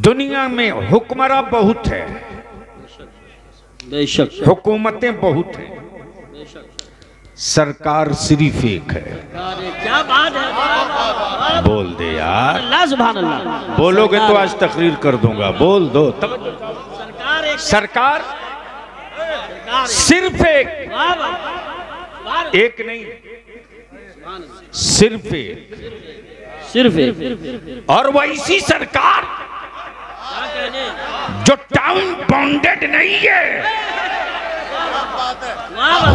दुनिया में हुक्मरान बहुत है, बेशक हुकूमतें बहुत हैं, सरकार सिर्फ एक है। क्या बात है, बोल दे यार, अल्लाह सुभान अल्लाह। बोलोगे तो आज तकरीर कर दूंगा। बोल दो। सरकार सिर्फ एक, एक नहीं, सिर्फ एक, सिर्फ एक। और वैसी सरकार जो टाउन बाउंडेड नहीं है।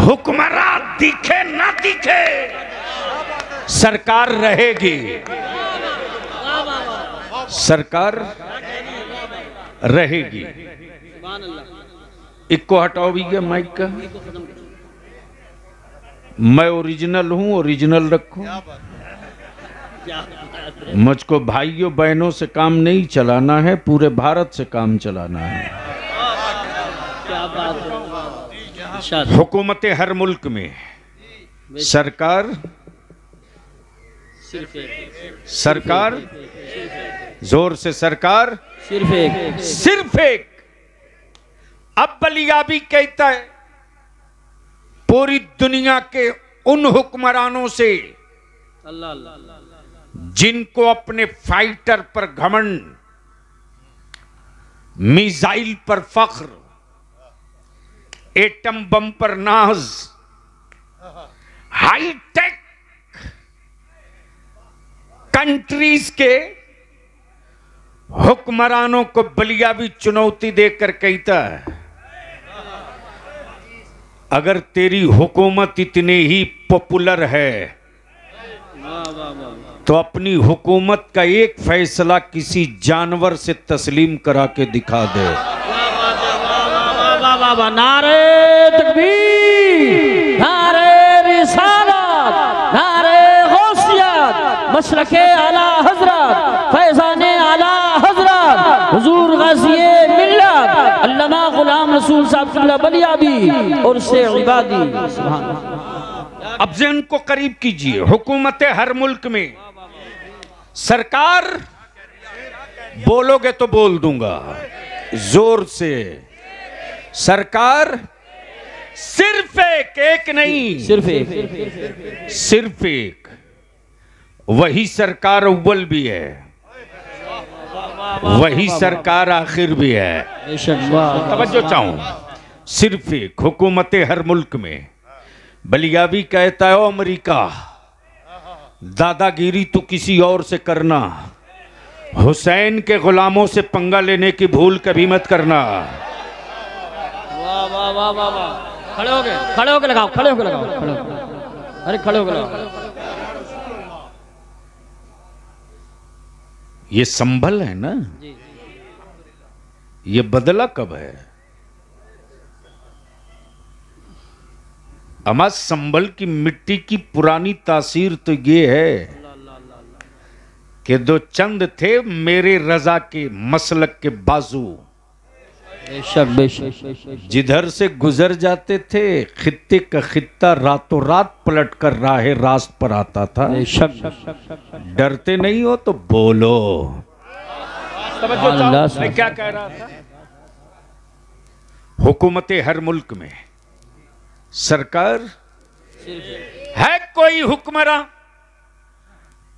हुक्मरान दिखे ना दिखे, सरकार रहेगी, सरकार रहेगी। इको हटाओ भी गया माइक का। मैं ओरिजिनल हूं, ओरिजिनल रखो। मुझको भाइयों बहनों से काम नहीं चलाना है, पूरे भारत से काम चलाना है। क्या बात है। हुकूमतें हर मुल्क में, सरकार सरकार जोर से सरकार सिर्फ एक, सिर्फ एक। अब बलियाबी कहता है पूरी दुनिया के उन हुक्मरानों से जिनको अपने फाइटर पर घमंड, मिसाइल पर फख्र, एटम बम पर नाज, हाईटेक कंट्रीज के हुक्मरानों को बलियाबी चुनौती देकर कहता है अगर तेरी हुकूमत इतनी ही पॉपुलर है तो अपनी हुकूमत का एक फैसला किसी जानवर से तस्लीम करा के दिखा दे। नारे तकबीर, नारे रिसालत, नारे गौसियत, मशरके आला हजरत, फैजाने आला हजरत, हुजूर गाज़िए मिल्लत अल्लामा गुलाम रसूल साहब क़िबला बलियाबी और से इबादी। सुभान अल्लाह। अब ज़हन को करीब कीजिए। हुकूमतें हर मुल्क में, सरकार बोलोगे तो बोल दूंगा जोर से। सरकार सिर्फ एक, एक नहीं, सिर्फ एक, सिर्फ एक। वही सरकार अव्वल भी है, वही सरकार आखिर भी है। तवज्जो चाहूं, सिर्फ एक। हुकूमतें हर मुल्क में। बलियाबी कहता है ओ अमेरिका, दादागिरी तो किसी और से करना, हुसैन के गुलामों से पंगा लेने की भूल कभी मत करना। वाह वाह वाह वाह वाह। खड़े हो गए, खड़े होके लगाओ, खड़े होके लगाओ, खड़े होके। अरे खड़े होके लगाओ। ये संभल है ना, ये बदला कब है? अमा संभल की मिट्टी की पुरानी तासीर तो ये है कि दो चंद थे मेरे रजा के मसलक के बाजू, बेशक बेशक, जिधर से गुजर जाते थे खित्ते का खित्ता रातों रात पलट कर राहे रास्त पर आता था। डरते नहीं हो तो बोलो। मैं क्या कह रहा था? हुकूमतें हर मुल्क में, सरकार है कोई हुक्मरान,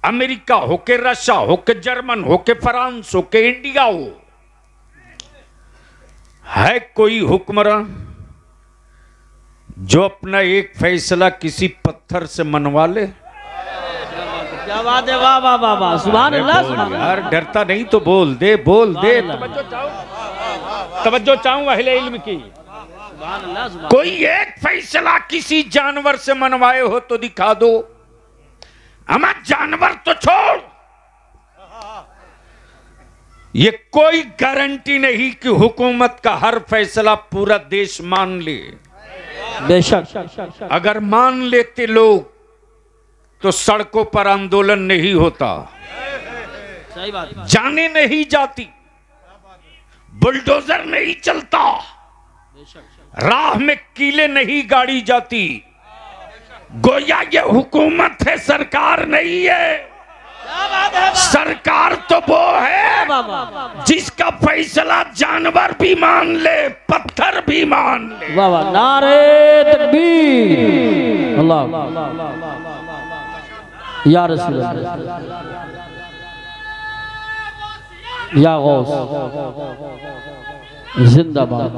अमेरिका हो के रशिया हो के जर्मन हो के फ्रांस हो के इंडिया हो, है कोई हुक्मरान जो अपना एक फैसला किसी पत्थर से मनवा ले? क्या बात है, वाह वाह वाह वाह, सुभान अल्लाह। यार डरता नहीं तो बोल दे, बोल दे। तवज्जो चाहूं अहले इल्म की। कोई एक फैसला किसी जानवर से मनवाए हो तो दिखा दो। हमारा जानवर तो छोड़, ये कोई गारंटी नहीं कि हुकूमत का हर फैसला पूरा देश मान ले। बेशक, अगर मान लेते लोग तो सड़कों पर आंदोलन नहीं होता, सही बात, जाने नहीं जाती, बुलडोजर नहीं चलता, राह में कीले नहीं गाड़ी जाती। गोया ये हुकूमत है, सरकार नहीं है। सरकार तो वो है जिसका फैसला जानवर भी मान ले, पत्थर भी मान ले। वाह वाह, नारे तकबीर, अल्लाह या रसूल अल्लाह, या गौस जिंदाबाद।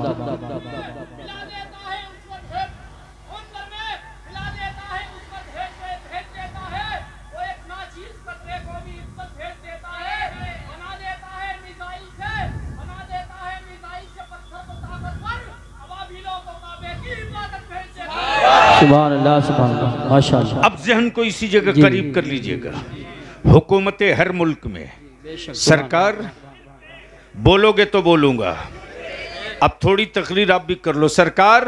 सुभान अल्लाह, सुभान अल्लाह, माशाअल्लाह। अब ज़हन को इसी जगह करीब कर लीजिएगा। हुकूमतें हर मुल्क में, सरकार बोलोगे तो बोलूंगा, अब थोड़ी तकरीर आप भी कर लो। सरकार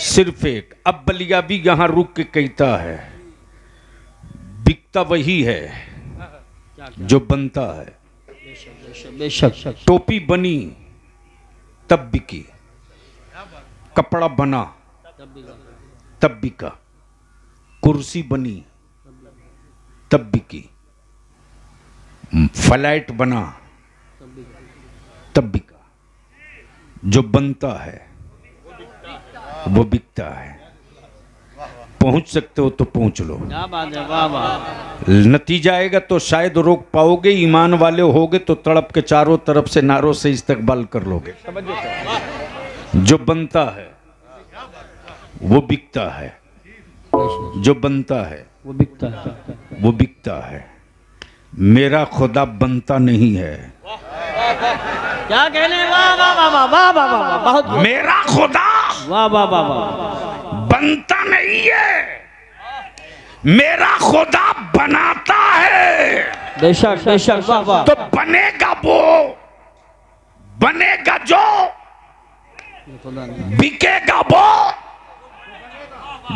सिर्फ एक, अब बलिया भी यहां रुक के कहता है, बिकता वही है जो बनता है। बेशक टोपी बनी तब बिकी, कपड़ा बना तब बिका, कुर्सी बनी तब बिकी, फ्लाइट बना तब बिका। जो बनता है वो बिकता है। पहुंच सकते हो तो पहुंच लो, क्या बात है, वाह वाह। नतीजा आएगा तो शायद रोक पाओगे। ईमान वाले होगे तो तड़प के चारों तरफ से नारों से इस्तकबाल कर लोगे। जो बनता है वो बिकता है, जो बनता है वो बिकता है, वो बिकता है। मेरा खुदा बनता नहीं है। क्या कहने, वाह वाह वाह वाह वाह वाह वाह, बहुत मेरा खुदा वाह वाह वाह वाह, बनता नहीं है, मेरा खुदा बनाता है। बेशक बेशक, वाह वाह। तो बनेगा वो, बनेगा जो, बिकेगा वो,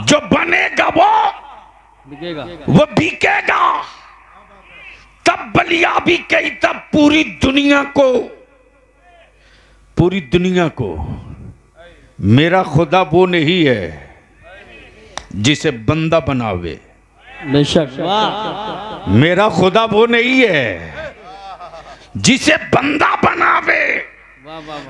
जो बनेगा वो बिकेगा, वो बिकेगा। तब बलिया भी कही, तब पूरी दुनिया को, पूरी दुनिया को मेरा खुदा वो नहीं है जिसे बंदा बनावे। बेशक, वाह। मेरा खुदा वो नहीं है जिसे बंदा बनावे।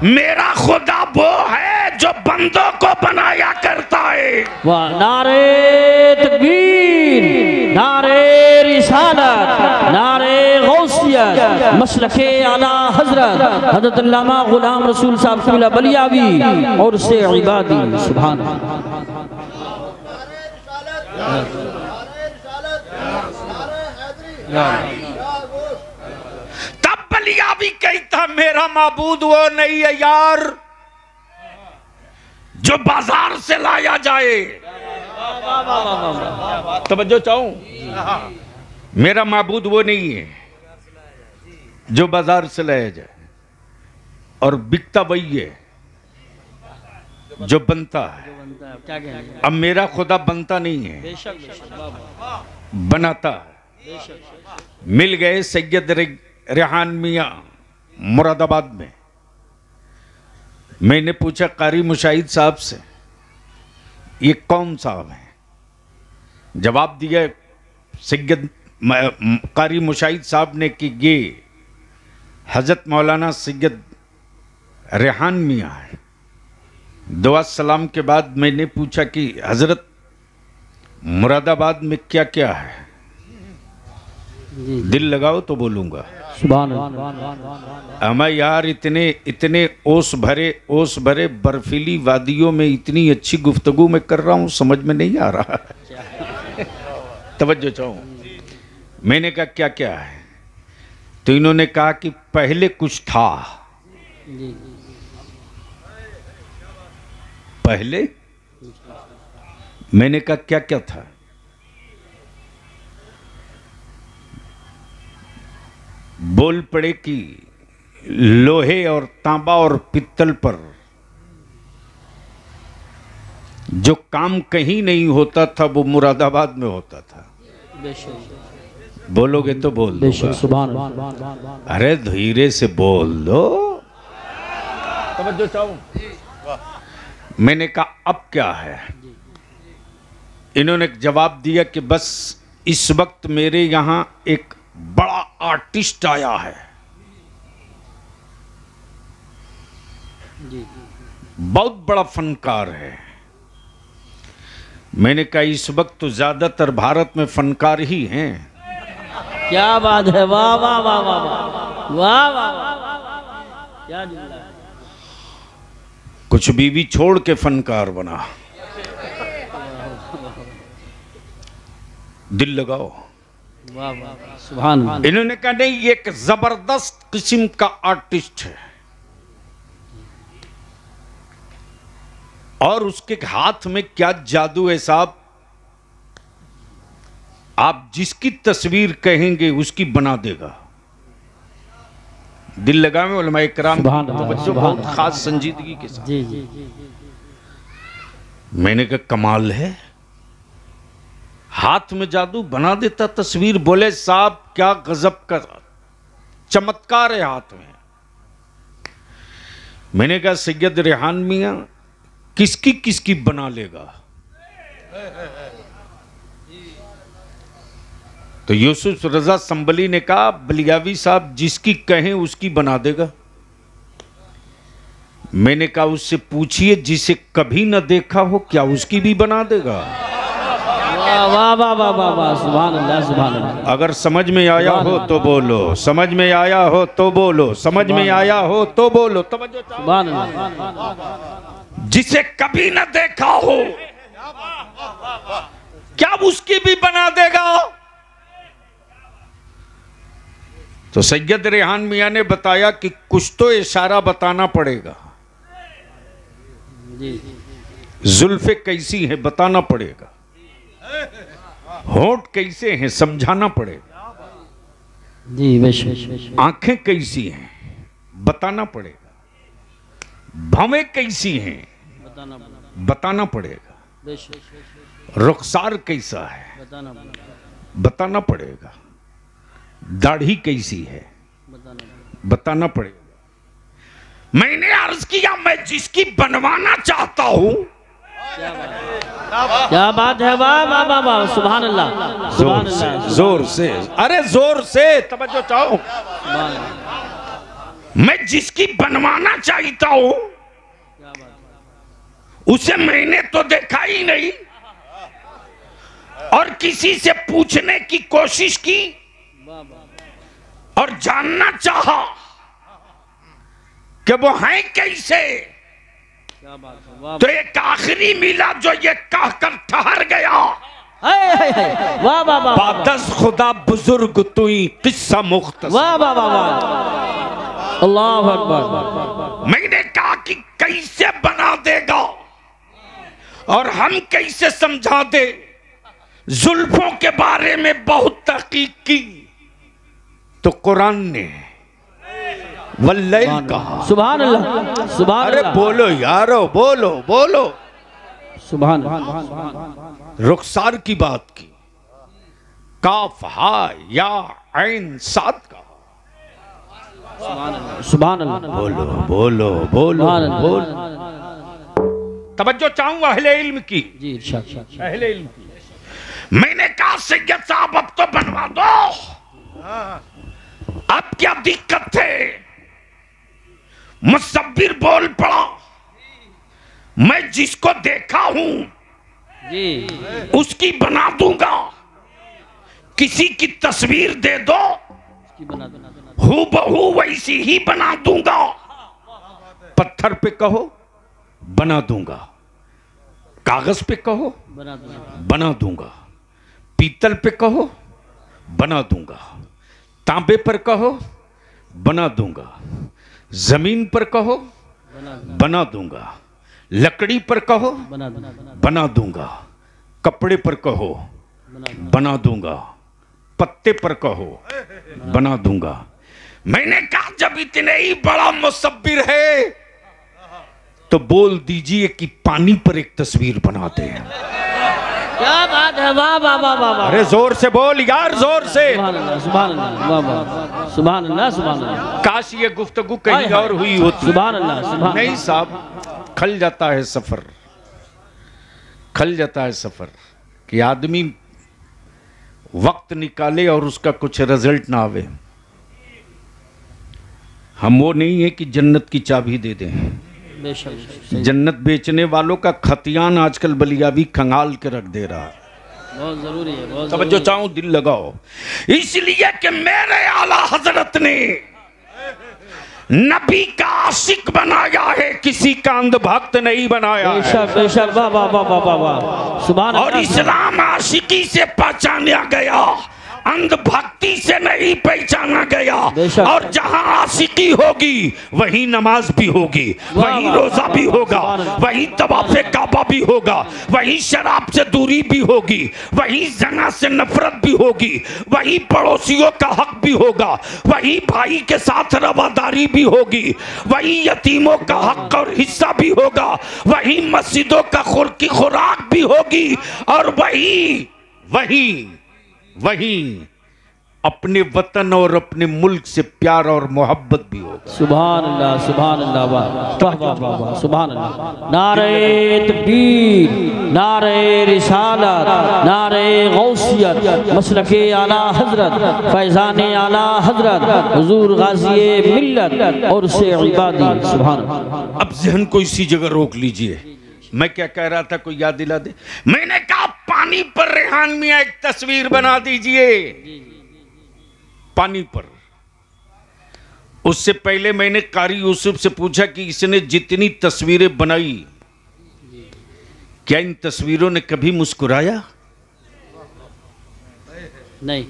मेरा खुदा वो है जो बंदों को बनाया करता है। वाह, नारे तकबीर, नारे रिसालत, नारे गौसियत, मसलके आला हजरत हजरत अल्लामा गुलाम रसूल साहब क़िबला बलियावी और से इबादी। सुभान तब बलियावी कहता, मेरा माबूद वो नहीं है यार जो बाजार से लाया जाए। तवज्जो चाहूं, मेरा माबूद वो नहीं है जो बाजार से लाया जाए, और बिकता वही है जो बनता है। अब मेरा खुदा बनता नहीं है, बनाता है। मिल गए सैयद रेहान मियाँ मुरादाबाद में। मैंने पूछा कारी मुशाहिद साहब से, ये कौन साहब हैं? जवाब दिया सैयद कारी मुशाहिद साहब ने कि ये हजरत मौलाना सैयद रेहान मियाँ है। दुआ सलाम के बाद मैंने पूछा कि हजरत मुरादाबाद में क्या क्या है? दिल लगाओ तो बोलूंगा। सुभान अल्लाह। हमें यार इतने इतने ओस भरे बर्फीली वादियों में इतनी अच्छी गुफ्तगू में कर रहा हूँ, समझ में नहीं आ रहा। तवज्जो चाहूं, मैंने कहा क्या क्या है? तो इन्होंने कहा कि पहले कुछ था। पहले मैंने कहा क्या क्या था? बोल पड़े कि लोहे और तांबा और पित्तल पर जो काम कहीं नहीं होता था वो मुरादाबाद में होता था। बोलोगे तो बोल दो। सुभान अल्लाह। अरे धीरे से बोल दो। तवज्जो चाहूं। मैंने कहा अब क्या है? इन्होंने जवाब दिया कि बस इस वक्त मेरे यहां एक बड़ा आर्टिस्ट आया है, बहुत बड़ा फनकार है। मैंने कहा इस वक्त तो ज्यादातर भारत में फनकार ही हैं। क्या बात है, वाह वाह वाह वाह वाह वाह वाह, क्या जुमला है। कुछ बीवी छोड़ के फनकार बना। दिल लगाओ। वाह वाह, सुभान अल्लाह। इन्होंने कहा नहीं, ये एक जबरदस्त किस्म का आर्टिस्ट है और उसके हाथ में क्या जादू है साहब, आप जिसकी तस्वीर कहेंगे उसकी बना देगा। दिल लगा में उलमाए किराम तो बच्चों बहुत खास संजीदगी के साथ। जी जी। मैंने कहा कमाल है, हाथ में जादू बना देता तस्वीर। बोले साहब क्या गजब का चमत्कार है हाथ में। मैंने कहा सैयद रेहान मियां किसकी किसकी बना लेगा? तो यूसुफ रजा संबली ने कहा बलियावी साहब जिसकी कहें उसकी बना देगा। मैंने कहा उससे पूछिए जिसे कभी न देखा हो क्या उसकी भी बना देगा? वाह वाह वाह वाह वाह वाह, सुभान अल्लाह सुभान अल्लाह। अगर समझ में आया हो तो बोलो, समझ में आया हो तो बोलो, समझ में आया हो तो बोलो। सुभान अल्लाह। जिसे कभी न देखा हो क्या उसकी भी बना देगा? तो सैयद रेहान मियां ने बताया कि कुछ तो इशारा बताना पड़ेगा। जुल्फे कैसी हैं बताना पड़ेगा, होंठ कैसे हैं समझाना पड़ेगा, जी बेशक। आंखें कैसी हैं बताना पड़ेगा, भवें कैसी हैं बताना पड़ेगा, रुखसार कैसा है बताना पड़ेगा, दाढ़ी कैसी है बताना पड़ेगा। मैंने अर्ज किया मैं जिसकी बनवाना चाहता हूं। क्या बात है, वाह वाह वाह वाह, सुभान अल्लाह सुभान अल्लाह। जोर से, अरे जोर से तवज्जो चाहो। मैं जिसकी बनवाना चाहता हूं उसे मैंने तो देखा ही नहीं और किसी से पूछने की कोशिश की और जानना चाहा कि वो हैं कैसे। तो एक आखिरी मिला जो ये कहकर ठहर गया, वाह वाह वाह, बादस खुदा बुजुर्ग तुई किस्सा मुख्तसर। वाह वाह वाह वाह, अल्लाह अकबर। मैंने कहा कि कैसे बना देगा और हम कैसे समझा दे। जुल्फों के बारे में बहुत तहकीक की तो कुरान ने वल्लैल कहा। सुभान अल्लाह सुभान अरे अल्लाह। बोलो यारो, बोलो बोलो। सुभान अल्लाह। रुखसार की बात की, काफ हा या ऐन साद का। सुभान अल्लाह। बोलो बोलो बोलो सुभान अल्लाह। बोलो। तवज्जो चाहूंगा अहले इल्म की, जी इरशाद। अहले इल्म की। मैंने कहा सैयद साहब अब तो बनवा दो, अब क्या दिक्कत थे? मुसब्बिर बोल पड़ा मैं जिसको देखा हूं जी उसकी बना दूंगा, किसी की तस्वीर दे दो हूबहू वैसी ही बना दूंगा। पत्थर पे कहो बना दूंगा, कागज पे कहो बना दूंगा, पीतल पे कहो बना दूंगा, तांबे पर कहो बना दूंगा, जमीन पर कहो बना दूंगा, लकड़ी पर कहो बना दूंगा, कपड़े पर कहो बना दूंगा, पत्ते पर कहो बना दूंगा। मैंने कहा जब इतने ही बड़ा मुसब्बिर है तो बोल दीजिए कि पानी पर एक तस्वीर बनाते हैं। क्या बात है, वाह वाह वाह वाह। अरे जोर से बोल यार, जोर से। सुभान अल्लाह सुभान अल्लाह, वाह वाह, सुभान अल्लाह सुभान अल्लाह। काश ये गुफ्तगू कहीं और हुई होती। सुभान अल्लाह सुभान। नहीं साहब, खल जाता है सफर, खल जाता है सफर कि आदमी वक्त निकाले और उसका कुछ रिजल्ट ना आवे। हम वो नहीं है कि जन्नत की चाबी दे दें। जन्नत बेचने वालों का खतियान आजकल बलियाबी खंगाल के रख दे रहा है। बहुत जरूरी है, बहुत तवज्जो चाहूं, दिल लगाओ, इसलिए कि मेरे आला हजरत ने नबी का आशिक बनाया है, किसी का अंधभक्त नहीं बनाया है। बेशक बेशक, वाह वाह वाह वाह वाह, सुभान और इस्लाम आशिकी से पहचाना गया, अंधभक्ति से नहीं पहचाना गया। और जहां आशिकी होगी वहीं नमाज भी होगी, वहीं रोजा भी होगा, वहीं तवाफ़े काबा भी होगा, वहीं शराब से दूरी भी होगी, वहीं ज़ना से नफरत भी होगी, वहीं पड़ोसियों का हक भी होगा, वहीं भाई के साथ रवादारी भी होगी, वहीं यतीमों का हक और हिस्सा भी होगा, वहीं मस्जिदों का की खुराक भी होगी, और वहीं अपने वतन और अपने मुल्क से प्यार और मोहब्बत भी होगा। सुभान अल्लाह, सुभान अल्लाह, वाह वाह वाह वाह, सुभान अल्लाह। नारे तकबीर, नारे रिसालत, नारे गौसियत, मसलके आला हजरत, फैजाने आला हजरत, हुजूर गाज़ी मिल्लत और से इबादी। सुभान अल्लाह। अब ज़हन को इसी जगह रोक लीजिए। मैं क्या कह रहा था, कोई याद दिला दे। मैंने कहा पानी पर रेहान मियां एक तस्वीर बना दीजिए, पानी पर। उससे पहले मैंने कारी यूसुफ से पूछा कि इसने जितनी तस्वीरें बनाई, क्या इन तस्वीरों ने कभी मुस्कुराया? नहीं।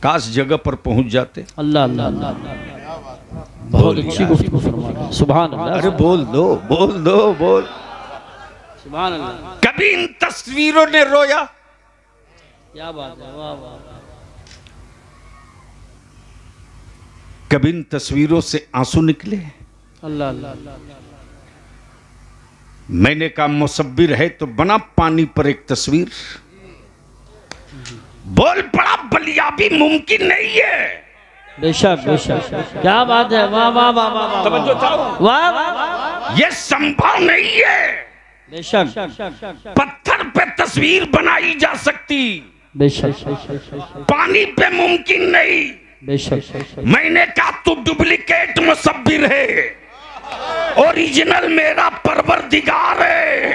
काश जगह पर पहुंच जाते। अल्लाह अल्लाह अल्लाह, बहुत अच्छी गुफ्तगू फरमाई। सुभान अल्लाह। अरे बोल दो, बोल दो, बोल। सुभान अल्लाह। कभी इन तस्वीरों ने रोया? क्या बात है, वाह वाह। कभी इन तस्वीरों से आंसू निकले? अल्लाह अल्लाह। मैंने कहा मुसब्बिर है तो बना पानी पर एक तस्वीर। बोल पड़ा बलियाबी मुमकिन नहीं है। बेशक बेशक, क्या बात है, वाह वाह वाह वाह, तवज्जो चाहो, वाह वाह, ये संभव नहीं है। बेशक पत्थर पे तस्वीर बनाई जा सकती, बेशक पानी पे मुमकिन नहीं। बेशक। मैंने कहा तू डुप्लीकेट मुसब्बिर है, ओरिजिनल मेरा परवरदिगार है।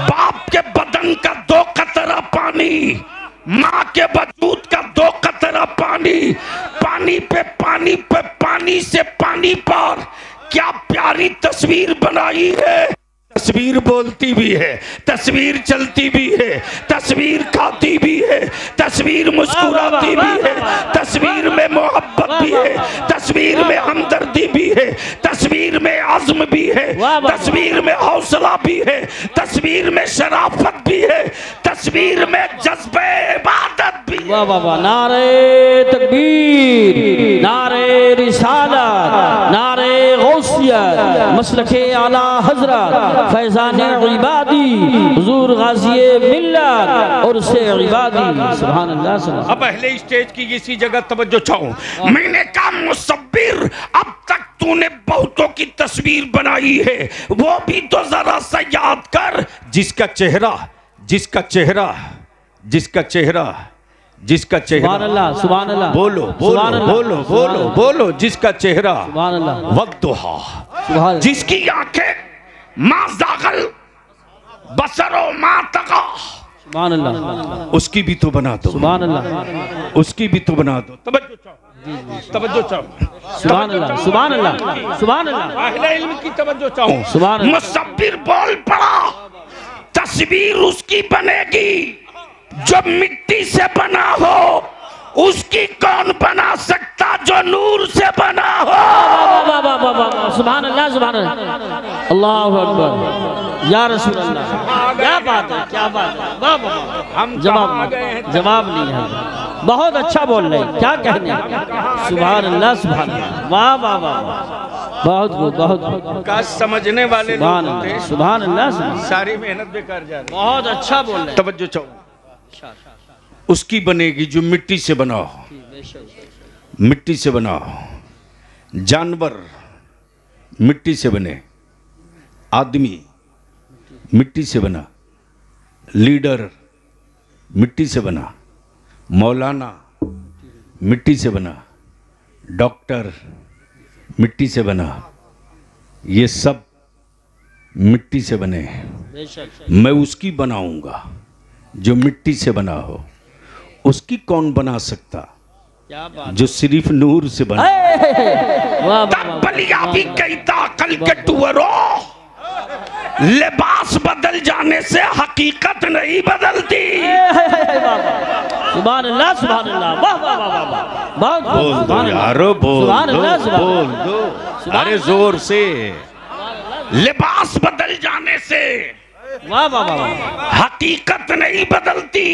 बाप के बदन का 2 कतरा पानी, माँ के वजूद का 2 कतरा पानी, पानी पे पानी से पानी पर क्या प्यारी तस्वीर बनाई है। तस्वीर बोलती भी है, तस्वीर चलती भी है, तस्वीर खाती भी है, तस्वीर मुस्कुराती भी है, तस्वीर में मोहब्बत भी है, तस्वीर में हमदर्दी भी है, तस्वीर में अज़्म भी है, तस्वीर में हौसला भी है, तस्वीर में शराफत भी है, तस्वीर में जज्बे इबादत भी है। वाह वाह वाह, नारे तकबीर, नारे रिसालत, नारे गौसियत, मसलके आला हजरत, फैजाने इबादी, हुजूर गाज़ी मिल्लत और से इबादी। सुभान अल्लाह, सुभान। अब पहले स्टेज की इसी जगह तवज्जो चाहूं। मैंने कहा मुसब्बिर, अब तक तूने बहुतों की तस्वीर बनाई है, वो भी तो जरा सा याद कर, जिसका चेहरा सुभान अल्लाह, सुभान अल्लाह, बोलो बोलो बोलो बोलो बोलो, जिसका चेहरा सुभान अल्लाह, वद्दुहा, सुभान, जिसकी आंखें मा ज़ागल बसरो मा तगा, सुभान अल्लाह, उसकी भी तो बना दो, सुभान अल्लाह, उसकी भी तो बना दो। तवज्जो चाहो, तवज्जो चाहो, सुभान अल्लाह, सुभान अल्लाह, सुभान अल्लाह, अहले इल्म की तवज्जो चाहो। सुभान अल्लाह। मुसब्बिर बोल पड़ा, तस्वीर उसकी बनेगी जो मिट्टी से बना हो, उसकी कौन बना सकता जो नूर से बना हो। सुभान अल्लाह, सुभान अल्लाह, अल्लाहु अकबर, या रसूल अल्लाह। क्या बात है, क्या बात है, वाह वाह। हम जवाब नहीं है, बहुत अच्छा बोल रहे, क्या कहने। सुभान अल्लाह, सुभान अल्लाह, वाह वाह वाह, बहुत खूब, बहुत खूब। का समझने वाले सुभान लोग अल्लाह, सुभान अल्लाह, सारी मेहनत बेकार जा रही। बहुत अच्छा बोल रहे। तवज्जो चाहो, उसकी बनेगी जो मिट्टी से बना हो, मिट्टी से बना हो। जानवर मिट्टी से बने, आदमी मिट्टी से बना, लीडर मिट्टी से बना, मौलाना मिट्टी से बना, डॉक्टर मिट्टी से बना, ये सब मिट्टी से बने हैं। मैं उसकी बनाऊंगा जो मिट्टी से बना हो। उसकी कौन बना सकता? क्या बात, जो सिर्फ नूर से बना। बलिया भी कहता कल के टुअरों, लिबास बदल जाने से हकीकत नहीं बदलती। सुभान अल्लाह, सुभान अल्लाह, वाह वाह वाह वाह, बहुत बोल दो यारो, बोल दो, बोल दो, अरे जोर से। लिबास बदल जाने से वाह वाह वाह, हकीकत नहीं बदलती।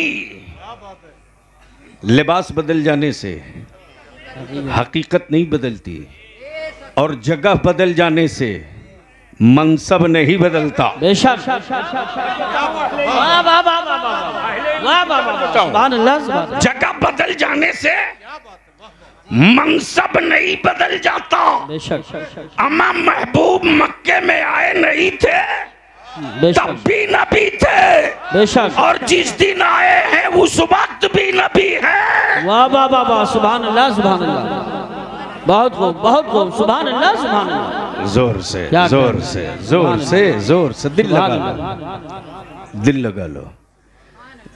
लिबास बदल जाने से हकीकत नहीं बदलती, और जगह बदल जाने से मनसब नहीं बदलता। बेशक, वाह वाह वाह वाह वाह वाह वाह, सुभान अल्लाह, सुभान अल्लाह। जगह बदल जाने से मनसब नहीं बदल जाता। बेशक, अम्मा महबूब मक्के में आए नहीं थे, तब भी नबी थे, बेशक, और जिस दिन आए हैं उस वक्त भी नबी है। वाह वाह वाह वाह, सुभान अल्लाह, सुभान अल्लाह, बहुत खूब, बहुत खूब, सुभान अल्लाह, सुभान अल्लाह। जोर से, जोर से, जोर से, जोर से दिल लगा लो, दिल लगा लो।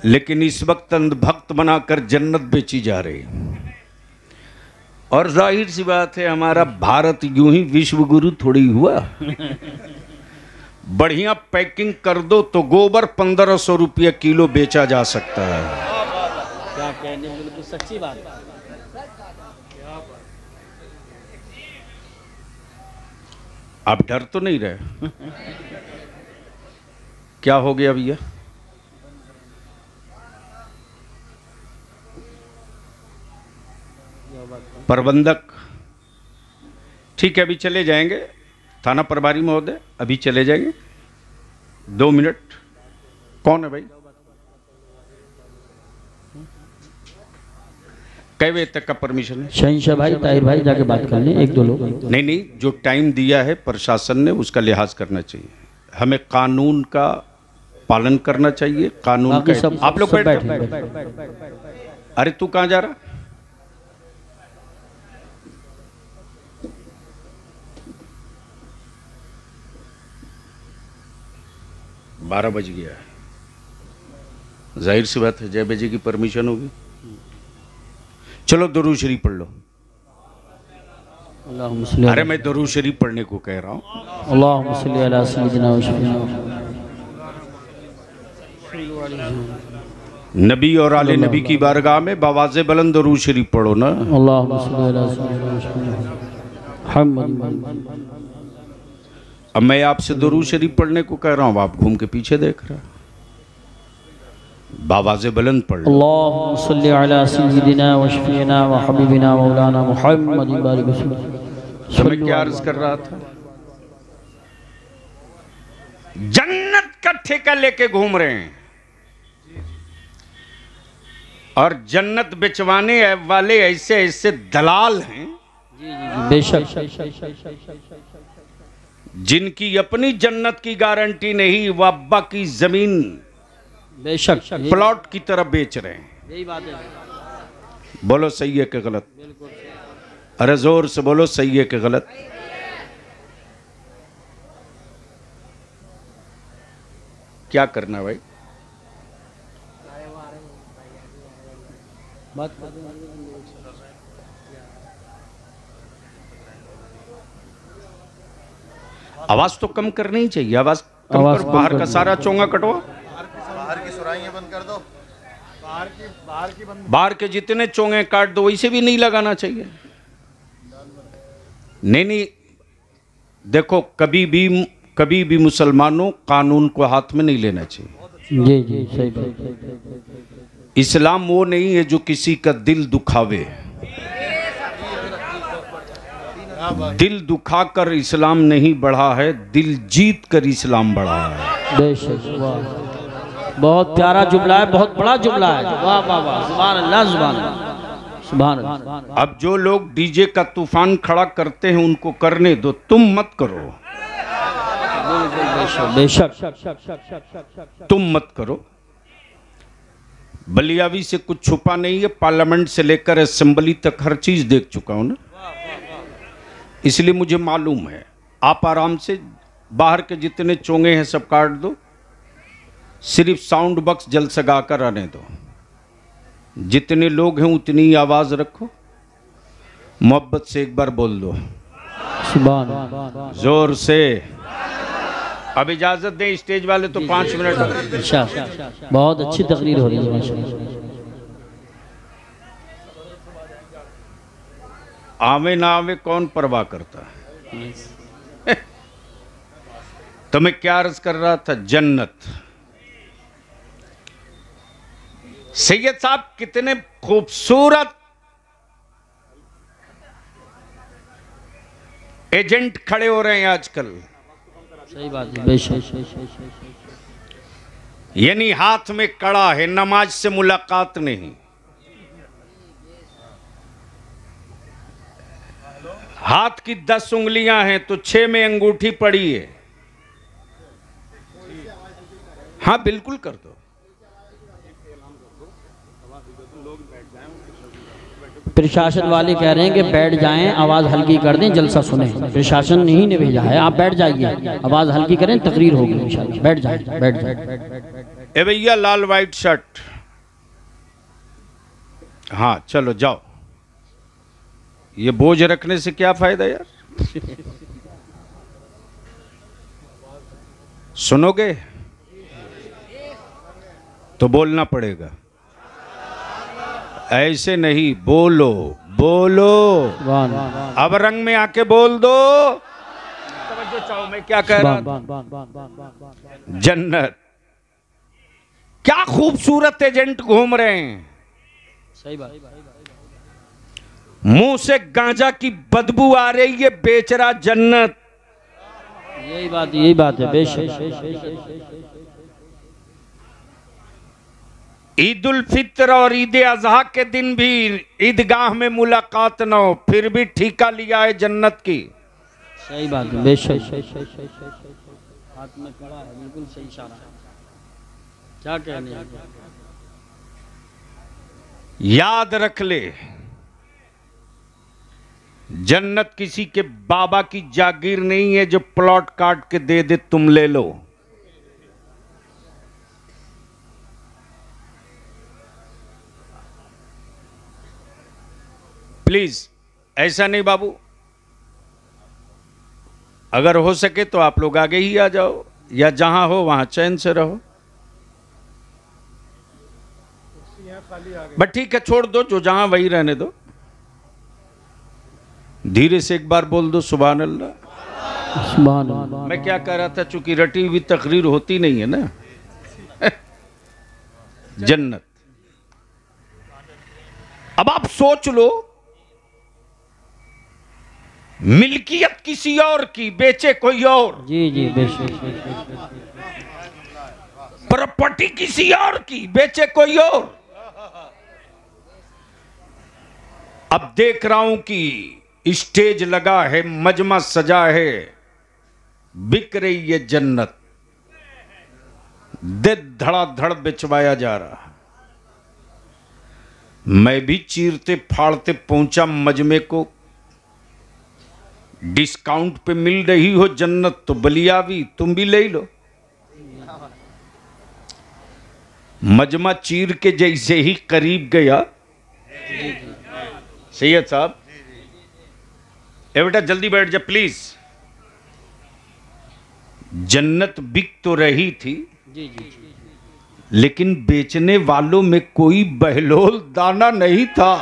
लेकिन इस वक्त अंधभक्त बनाकर जन्नत बेची जा रही, और जाहिर सी बात है हमारा भारत यूं ही विश्व गुरु थोड़ी हुआ। बढ़िया पैकिंग कर दो तो गोबर 1500 रुपये किलो बेचा जा सकता है। क्या कहने, बिल्कुल सच्ची बात है। आप डर तो नहीं रहे? क्या हो गया भैया? प्रबंधक ठीक है, अभी चले जाएंगे। थाना प्रभारी महोदय अभी चले जाएंगे, 2 मिनट। कौन है भाई? कै बजे तक का परमिशन है? शहंशाह भाई, ताहिर भाई जाके बात कर लें, एक दो लोग। नहीं नहीं, जो टाइम दिया है प्रशासन ने उसका लिहाज करना चाहिए। हमें कानून का पालन करना चाहिए। कानून का सब, आप लोग बैठे। अरे तू कहाँ जा रहा? 12 बज गया है, जाहिर सी बात है जय बजे की परमिशन होगी। चलो दुरूद शरीफ पढ़ लो। अरे मैं दुरूद शरीफ पढ़ने को कह रहा हूँ। अल्लाहुम्मा सल्ली अला सय्यिदिना व शफीना नबी और आले नबी की बारगाह में बवाज़े बुलंद दुरूद शरीफ पढ़ो ना। अल्लाहुम्मा सल्ली अला सय्यिदिना व शफीना मुहम्मद। अब मैं आपसे दुरूद शरीफ पढ़ने को कह रहा हूँ, आप घूम के पीछे देख रहे हैं। बवाज़े बुलंद पढ़ लो। अल्लाहुम्मा सल्ली अला सय्यिदिना व शफीना व हबीबिना मौलाना मुहम्मद बारिक वसल्लम। तो मैं क्या अर्ज कर रहा था? जन्नत का ठेका लेके घूम रहे हैं, और जन्नत बेचवाने वाले ऐसे ऐसे दलाल हैं बेशक, जिनकी अपनी जन्नत की गारंटी नहीं, वह अब्बा की जमीन बेशक प्लॉट की तरफ बेच रहे हैं। यही बात है। बोलो सही है कि गलत? अरे जोर से बोलो, सही है कि गलत? क्या करना भाई? आवाज तो कम करनी ही चाहिए। आवाज कम कर, बाहर का सारा चोंगा कटवा, बाहर की सुराइयां बंद कर दो। बाहर के जितने चोंगे काट दो, वैसे भी नहीं लगाना चाहिए। नहीं नहीं, देखो कभी भी मुसलमानों कानून को हाथ में नहीं लेना चाहिए। जी जी सही बात। इस्लाम वो नहीं है जो किसी का दिल दुखावे। दिल दुखाकर इस्लाम नहीं बढ़ा है, दिल जीत कर इस्लाम बढ़ा है। बेशक, वाह, बहुत प्यारा जुमला है, बहुत बड़ा जुमला है। वाह वाह वाह, सुभान अल्लाह, सुभान अल्लाह, सुभान अल्लाह। अब जो लोग डीजे का तूफान खड़ा करते हैं उनको करने दो, तुम मत करो। बेशक, तुम मत करो। बलियावी से कुछ छुपा नहीं है, पार्लियामेंट से लेकर असेंबली तक हर चीज देख चुका हूं ना, इसलिए मुझे मालूम है। आप आराम से बाहर के जितने चोंगे हैं सब काट दो, सिर्फ साउंड बॉक्स जलसगा कर आने दो। जितने लोग हैं उतनी ही आवाज रखो, मोहब्बत से एक बार बोल दो जोर से। अब इजाजत दें स्टेज वाले तो 5 मिनट। बहुत अच्छी तकरीर हो रही है माशाअल्लाह। आवे ना आवे कौन परवाह करता है। तो मैं क्या अर्ज कर रहा था, जन्नत। सैयद साहब कितने खूबसूरत एजेंट खड़े हो रहे हैं आजकल। सही बात है, बेशक। यानी हाथ में कड़ा है, नमाज से मुलाकात नहीं। हाथ की 10 उंगलियां हैं तो 6 में अंगूठी पड़ी है। हाँ बिल्कुल कर दो। प्रशासन वाले कह रहे हैं कि बैठ जाएं, आवाज हल्की कर दें, जलसा सुने। प्रशासन नहीं ने भेजा है, आप बैठ जाइए, आवाज हल्की करें, तकरीर होगी इंशाल्लाह। बैठ जाए, बैठ जाए। ए भैया लाल वाइट शर्ट, हाँ चलो जाओ। ये बोझ रखने से क्या फायदा यार। सुनोगे तो बोलना पड़ेगा, ऐसे नहीं। बोलो बोलो, अब रंग में आके बोल दो। तवज्जो चाहो, मैं क्या कह रहा था। जन्नत, क्या खूबसूरत एजेंट घूम रहे हैं। सही बात। मुंह से गांजा की बदबू आ रही है, बेच रहा जन्नत। यही बात है, बेशक। ईद उल फित्र और ईद अजहा के दिन भी ईदगाह में मुलाकात न हो, फिर भी ठेका लिया है जन्नत की। सही बात है, बेशक। हाथ में कड़ा है, बिल्कुल सही इशारा है। क्या कहने हैं। याद रख ले, जन्नत किसी के बाबा की जागीर नहीं है जो प्लॉट काट के दे दे तुम ले लो। प्लीज ऐसा नहीं बाबू, अगर हो सके तो आप लोग आगे ही आ जाओ, या जहां हो वहां चैन से रहो। बट ठीक है, छोड़ दो, जो जहां वही रहने दो। धीरे से एक बार बोल दो सुभान अल्लाह। सुभान अल्लाह। मैं क्या कह रहा था, चूंकि रटी हुई तकरीर होती नहीं है ना। जन्नत, अब आप सोच लो, मिल्कियत किसी और की, बेचे कोई और। जी जी, बेशक। प्रॉपर्टी किसी और की, बेचे कोई और। अब देख रहा हूं कि स्टेज लगा है, मजमा सजा है, बिक रही है जन्नत, दे धड़ाधड़ बेचवाया जा रहा। मैं भी चीरते फाड़ते पहुंचा मजमे को। डिस्काउंट पे मिल रही हो जन्नत तो बलियावी, तुम भी ले लो। मजमा चीर के जैसे ही करीब गया, सैयद साहब, ए बेटा जल्दी बैठ जा प्लीज। जन्नत बिक तो रही थी, लेकिन बेचने वालों में कोई बहलोल दाना नहीं था।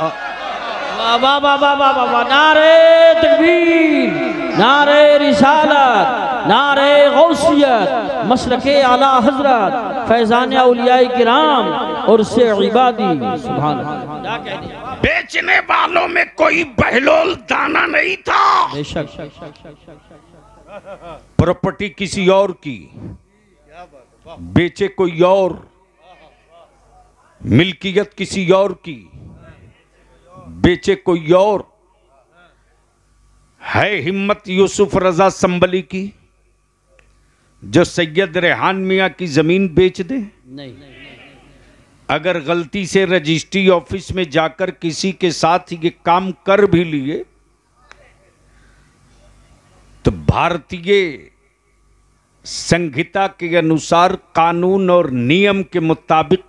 वाह वाह वाह वाह वाह, नारे तकबीर, नारे रिसालत, नारे गौसियत, मसलके आला हजरत, फैजान औलियाए किराम और से इबादी। सुभान अल्लाह। बेचने वालों में कोई बहलोल दाना नहीं था। बेशक। प्रॉपर्टी किसी और की, बेचे कोई और। मिल्कियत किसी और की, बेचे कोई और। है हिम्मत यूसुफ रजा संबली की जो सैयद रेहान मियां की जमीन बेच दे? नहीं। अगर गलती से रजिस्ट्री ऑफिस में जाकर किसी के साथ ये काम कर भी लिए तो भारतीय संहिता के अनुसार कानून और नियम के मुताबिक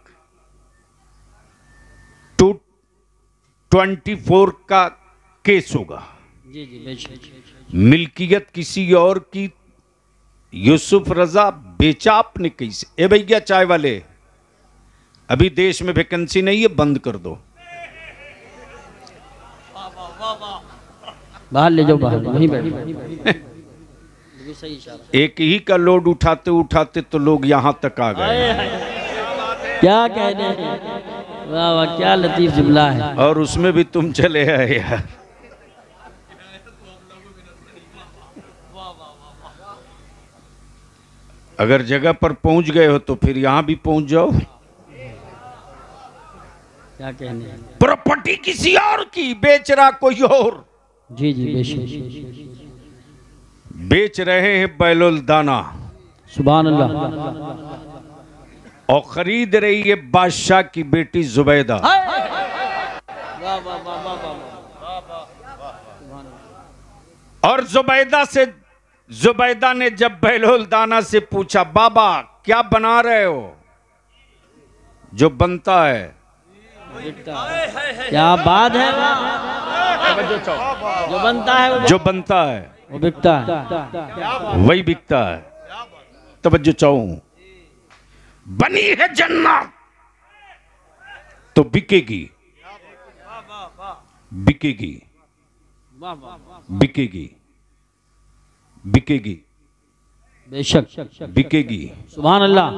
224 का केस होगा। जी जी बेशक। मिल्कियत किसी और की, यूसुफ रजा बेचा आपने कैसे? ए भैया चाय वाले, अभी देश में वैकेंसी नहीं है, बंद कर दो। बाहर ले जाओ, बाहर वहीं बैठ। सही इशारा। एक ही का लोड उठाते उठाते तो लोग यहां तक आ गए। क्या कहने हैं, वाह वाह क्या लतीफ जुमला है। और उसमें भी तुम चले आए यार। अगर जगह पर पहुंच गए हो तो फिर यहां भी पहुंच जाओ। क्या कहने हैं। प्रॉपर्टी किसी और की, बेच रहा कोई और। जी जी बेशक। बेच रहे हैं बैलोल दाना, सुभान अल्लाह। और खरीद रही है बादशाह की बेटी जुबैदा। और जुबैदा ने जब बैलोल दाना से पूछा, बाबा क्या बना रहे हो? जो बनता है। क्या बात है। जो बनता है, जो बनता है वो बिकता है, वही बिकता है। तवज्जो चाहूं, बनी है जन्नत तो बिकेगी, बिकेगी, बिकेगी, बिकेगी, बेशक बिकेगी। सुभान अल्लाह,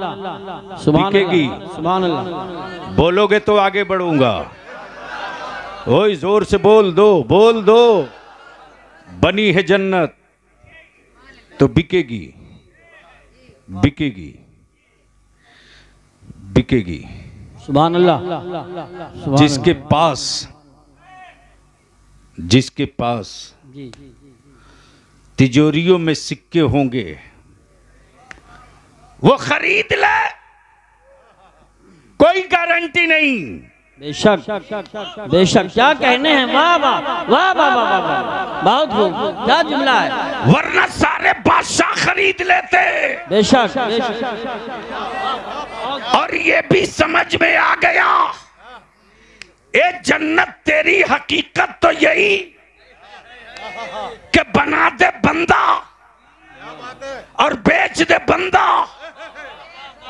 सुभान बिकेगी। अल्लाह, सुभान अल्लाह। बोलोगे तो आगे बढ़ूंगा। ओए जोर से बोल दो, बोल दो। बनी है जन्नत तो बिकेगी, बिकेगी, बिकेगी। सुभान अल्लाह, सुभान जिसके पास, जिसके पास जी तिजोरियों में सिक्के होंगे वो खरीद ले, कोई गारंटी नहीं। बेशक बेशक। क्या कहने हैं, वाह वाह वाह वाह वाह वाह, बहुत खूब, क्या जुमला है। वरना सारे बादशाह खरीद लेते। बेशक बेशक। और ये भी समझ में आ गया, ए जन्नत तेरी हकीकत तो यही कि बना दे बंदा और बेच दे बंदा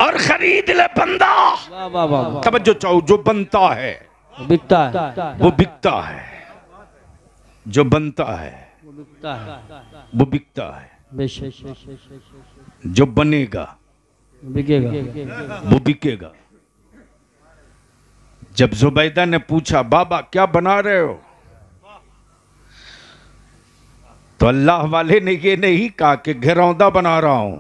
और खरीद ले बंदा। वाह वाह वाह। तवज्जो चाहो, जो बनता है बिकता है, वो बिकता है, जो बनता है बिकता है, वो बिकता है, बेशक। जो बनेगा बिकेगा, वो बिकेगा। जब जुबैदा ने पूछा, बाबा क्या बना रहे हो? तो अल्लाह वाले ने ये नहीं कहा कि घरौंदा बना रहा हूं।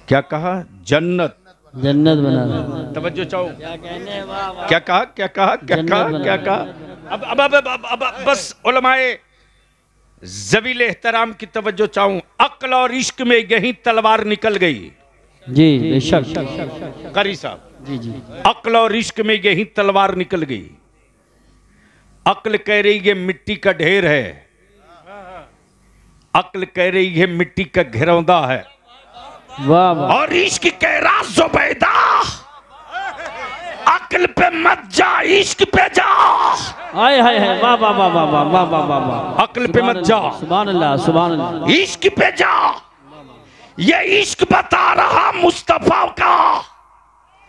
क्या कहा? जन्नत, जन्नत बना रहा। तवज्जो चाहो। क्या कहने हैं, वाह वाह। क्या कहा? क्या कहा? क्या कहा? क्या कहा? अब बस उलमाए ज़वील एहतराम की तवज्जो चाहूं। अक्ल और इश्क में यही तलवार निकल गई। जी बेशक। कारी साहब, जी जी। अक्ल और इश्क में यही तलवार निकल गई। अक्ल कह रही है मिट्टी का ढेर है, अक्ल कह रही है मिट्टी का घिरौंदा है, वाह वाह। और इश्क कह रहा जुबैदा अक्ल पे मत जा, इश्क पे जा। हाय हाय हाय, वाह वाह वाह वाह वाह वाह वाह वाह वाह। अक्ल पे मत जा, सुभान अल्लाह, सुभान अल्लाह। इश्क पे जा। ये इश्क बता रहा मुस्तफा का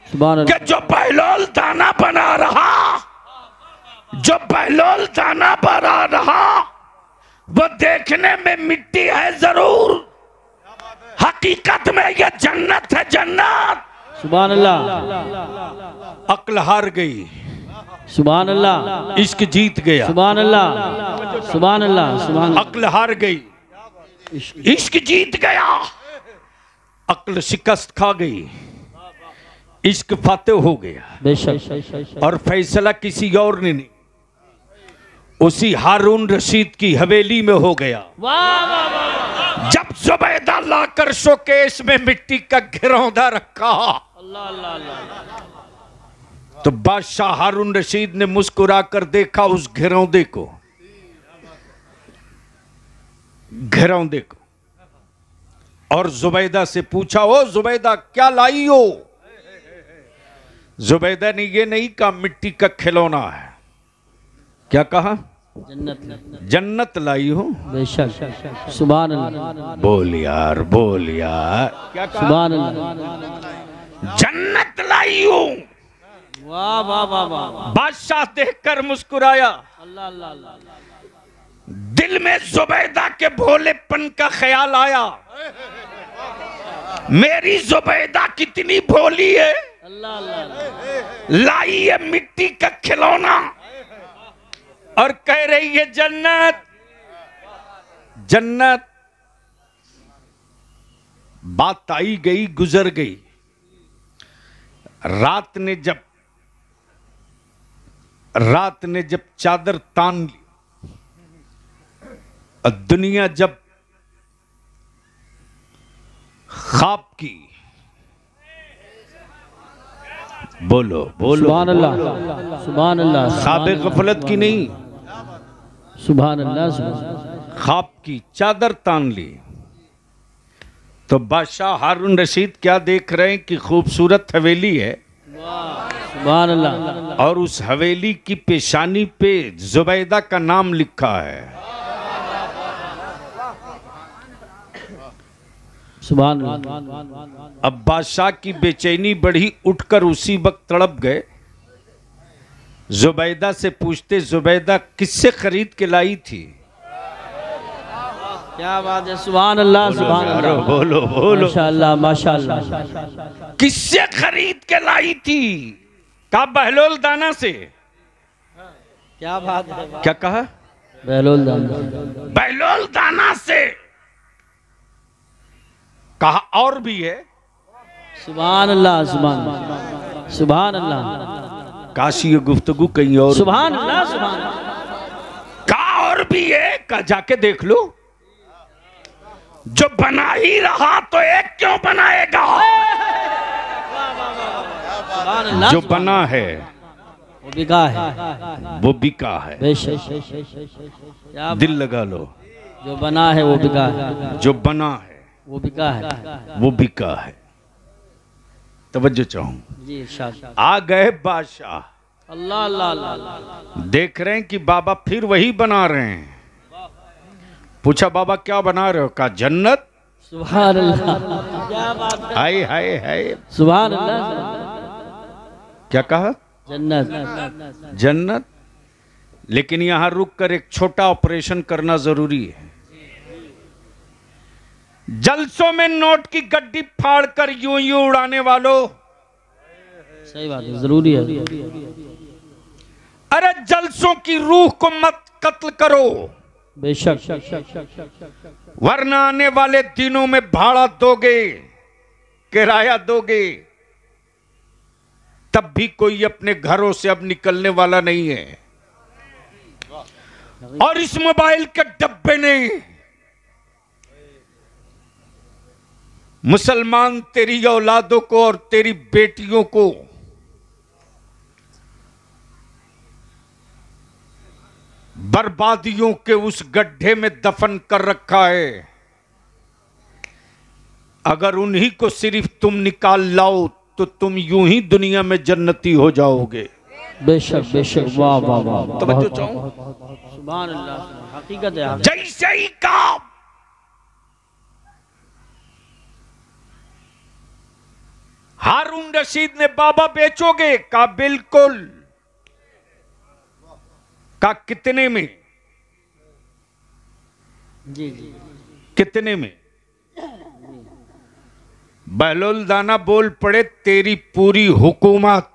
सुभान अल्लाह। कि जो बहलोल दाना बना रहा, जो बहलोल दाना बना रहा, वो देखने में मिट्टी है जरूर, हकीकत में ये जन्नत है, जन्नत। सुभान अल्लाह। अक्ल हार गई, सुभान अल्लाह। इश्क जीत गया। सुभान अल्लाह, सुभान अल्लाह, सुभान। अक्ल हार गई, इश्क जीत गया। अक्ल शिकस्त खा गई, इश्क फातेह हो गया। बेशक। और फैसला किसी और ने नहीं, उसी हारून रशीद की हवेली में हो गया। वाह वाह वाह। जब जुबैदा लाकर शोकेस में मिट्टी का घिरौंदा रखा, अल्लाह अल्लाह अल्लाह। तो बादशाह हारून रशीद ने मुस्कुराकर देखा उस घिरौंदे को, घिरौंदे को, और जुबैदा से पूछा, ओ जुबैदा क्या लाई हो? जुबैदा ने ये नहीं कहा मिट्टी का खिलौना है, क्या कहा? जन्नत लाई हो। बेशक, सुभान अल्लाह। बोल यार, बोल यार, क्या कहा? सुभान अल्लाह। जन्नत लाई हो। वाह वाह वाह वाह। बादशाह देखकर मुस्कुराया। अल्लाह अल्लाह अल्लाह। दिल में जुबैदा के भोलेपन का ख्याल आया, मेरी जुबैदा कितनी भोली है, अल्लाह अल्लाह। लाई है मिट्टी का खिलौना और कह रही है जन्नत, जन्नत। बात आई गई, गुजर गई। रात ने जब चादर तान ली और दुनिया जब ख्वाब की, बोलो बोलो, सुभान अल्लाह, सुभान अल्लाह। ख्वाब गफलत की नहीं, सुभान अल्लाह। ख्वाब की चादर तान ली। तो बादशाह हारून रशीद क्या देख रहे हैं कि खूबसूरत हवेली है, सुभान अल्लाह। और उस हवेली की पेशानी पे जुबैदा का नाम लिखा है। सुभान अल्लाह। अब बादशाह की बेचैनी बढ़ी, उठकर उसी वक्त तड़प गए। जुबैदा से पूछते, जुबैदा किससे खरीद के लाई थी? क्या बात है, सुभान अल्लाह, सुभान अल्लाह। बोलो बोलो, माशाअल्लाह माशाअल्लाह। किससे खरीद के लाई थी? कहा बहलोल दाना से। क्या बात है, क्या कहा? बहलोल दाना। बहलोल दाना से। कहा और भी है? सुभान अल्लाह, सुभान सुभान अल्लाह। काशी ये गुफ्तगू कहीं और। सुभान अल्लाह, सुभान अल्लाह। कहा और भी है? कहा जाके देख लो। जो बना ही रहा तो एक क्यों बनाएगा? जो बना है वो बिका है, वो बिका है। बेशक, दिल लगा लो, जो बना है वो बिका है, जो बना है वो बिका है, वो बिका है। तवज्जो चाहूं। जी इरशाद। आ गए बादशाह, अल्लाह अल्लाह अल्लाह। देख रहे हैं कि बाबा फिर वही बना रहे हैं। पूछा बाबा क्या बना रहे हो? कहा जन्नत। सुभान अल्लाह, क्या बात है, हाय हाय हाय। सुभान अल्लाह। क्या कहा? जन्नत, जन्नत। लेकिन यहां रुक कर एक छोटा ऑपरेशन करना जरूरी है। जलसों में नोट की गड्डी फाड़कर यूं यूं उड़ाने वालों, सही बात है, जरूरी है। अरे जलसों की रूह को मत कत्ल करो, बेशक, वरना आने वाले दिनों में भाड़ा दोगे, किराया दोगे, तब भी कोई अपने घरों से अब निकलने वाला नहीं है। और इस मोबाइल के डब्बे ने मुसलमान तेरी औलादों को और तेरी बेटियों को बर्बादियों के उस गड्ढे में दफन कर रखा है। अगर उन्हीं को सिर्फ तुम निकाल लाओ तो तुम यूं ही दुनिया में जन्नती हो जाओगे। बेशक बेशक, वाह वाह वाह। तवज्जो चाहूं। सुभान अल्लाह, हकीकत है। जैसे ही कहा हारून रशीद ने बाबा बेचोगे? कहा बिल्कुल। कहा कितने में? जी जी। कितने में? बहलोल दाना बोल पड़े तेरी पूरी हुकूमत।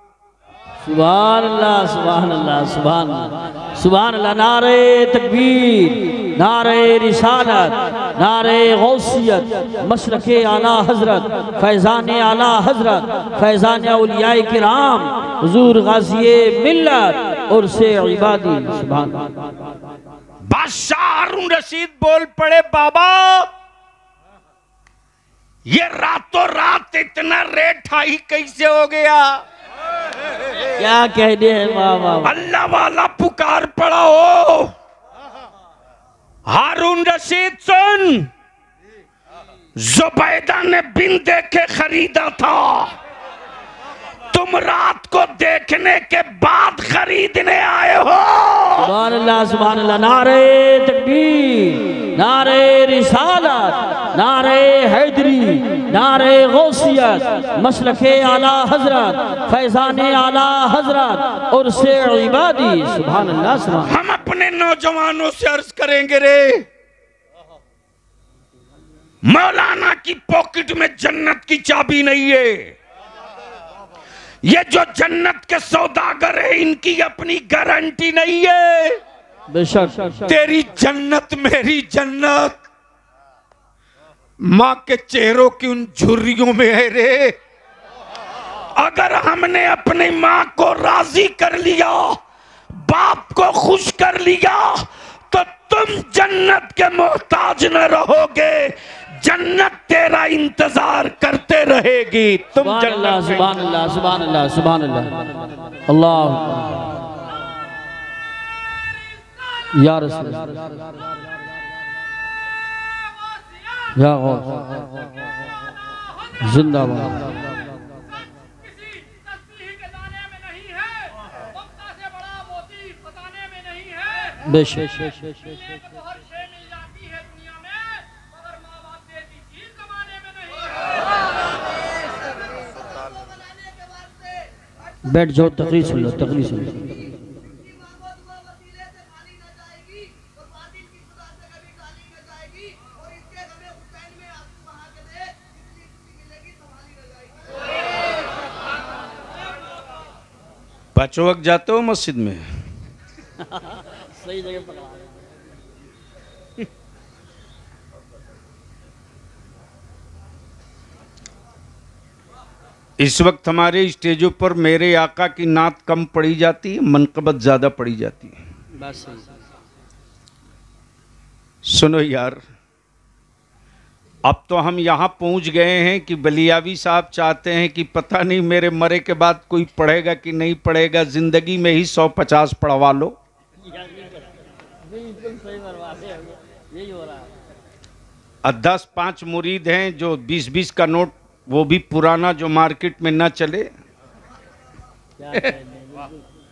सुभान अल्लाह, सुभान अल्लाह, सुभान अल्लाह, सुभान अल्लाह। नारे तकबीर, नारे रिसालत, नारे गौसियत, मशरके आला हजरत, फैजान आला हजरत, फैजान औलियाए किराम, हुजूर गाज़िए मिल्लत और से इबादी। सुभान बादशाह हारून रशीद बोल पड़े बाबा ये रातों रात इतना रेट हाई कैसे हो गया? क्या कहने हैं, वाह वाह। अल्लाह वाला पुकार पड़ा हो। हारून रशीद सुन, जुबैदा ने बिन देखे खरीदा था, तुम रात को देखने के बाद खरीदने आए हो। सुभान अल्लाह, सुभान अल्लाह। नारे तकबीर, नारे रिसालत, नारे हैदरी, नारे गौसियत, मसलके आला हजरत, फैजाने आला हजरत और से इबादी। सुभान अल्लाह, सुभान। हम अपने नौजवानों से अर्ज करेंगे रे, मौलाना की पॉकेट में जन्नत की चाबी नहीं है। ये जो जन्नत के सौदागर है, इनकी अपनी गारंटी नहीं है। बेशक तेरी जन्नत मेरी जन्नत मां के चेहरों की उन झुर्रियों में है रे। अगर हमने अपनी मां को राजी कर लिया, बाप को खुश कर लिया, तो तुम जन्नत के मोहताज न रहोगे, जन्नत तेरा इंतजार करते रहेगी। तुम जन्नत। सुभान अल्लाह, सुभान अल्लाह, सुभान अल्लाह। अल्लाह या रसूल, या गौस, जिंदाबाद। बेशक बैठ जाओ, तकरीर सुन लो, तकरीर सुन लो। पांचों वक्त जाते हो मस्जिद में? सही जगह पकड़ा। इस वक्त हमारे स्टेजों पर मेरे आका की नात कम पड़ी जाती है, मनकबत ज्यादा पड़ी जाती है। बस सुनो यार, अब तो हम यहां पहुंच गए हैं कि बलियावी साहब चाहते हैं कि पता नहीं मेरे मरे के बाद कोई पढ़ेगा कि नहीं पढ़ेगा, जिंदगी में ही 150 पढ़वा लो। यही हो रहा है। 10-5 मुरीद हैं जो 20-20 का नोट, वो भी पुराना, जो मार्केट में ना चले।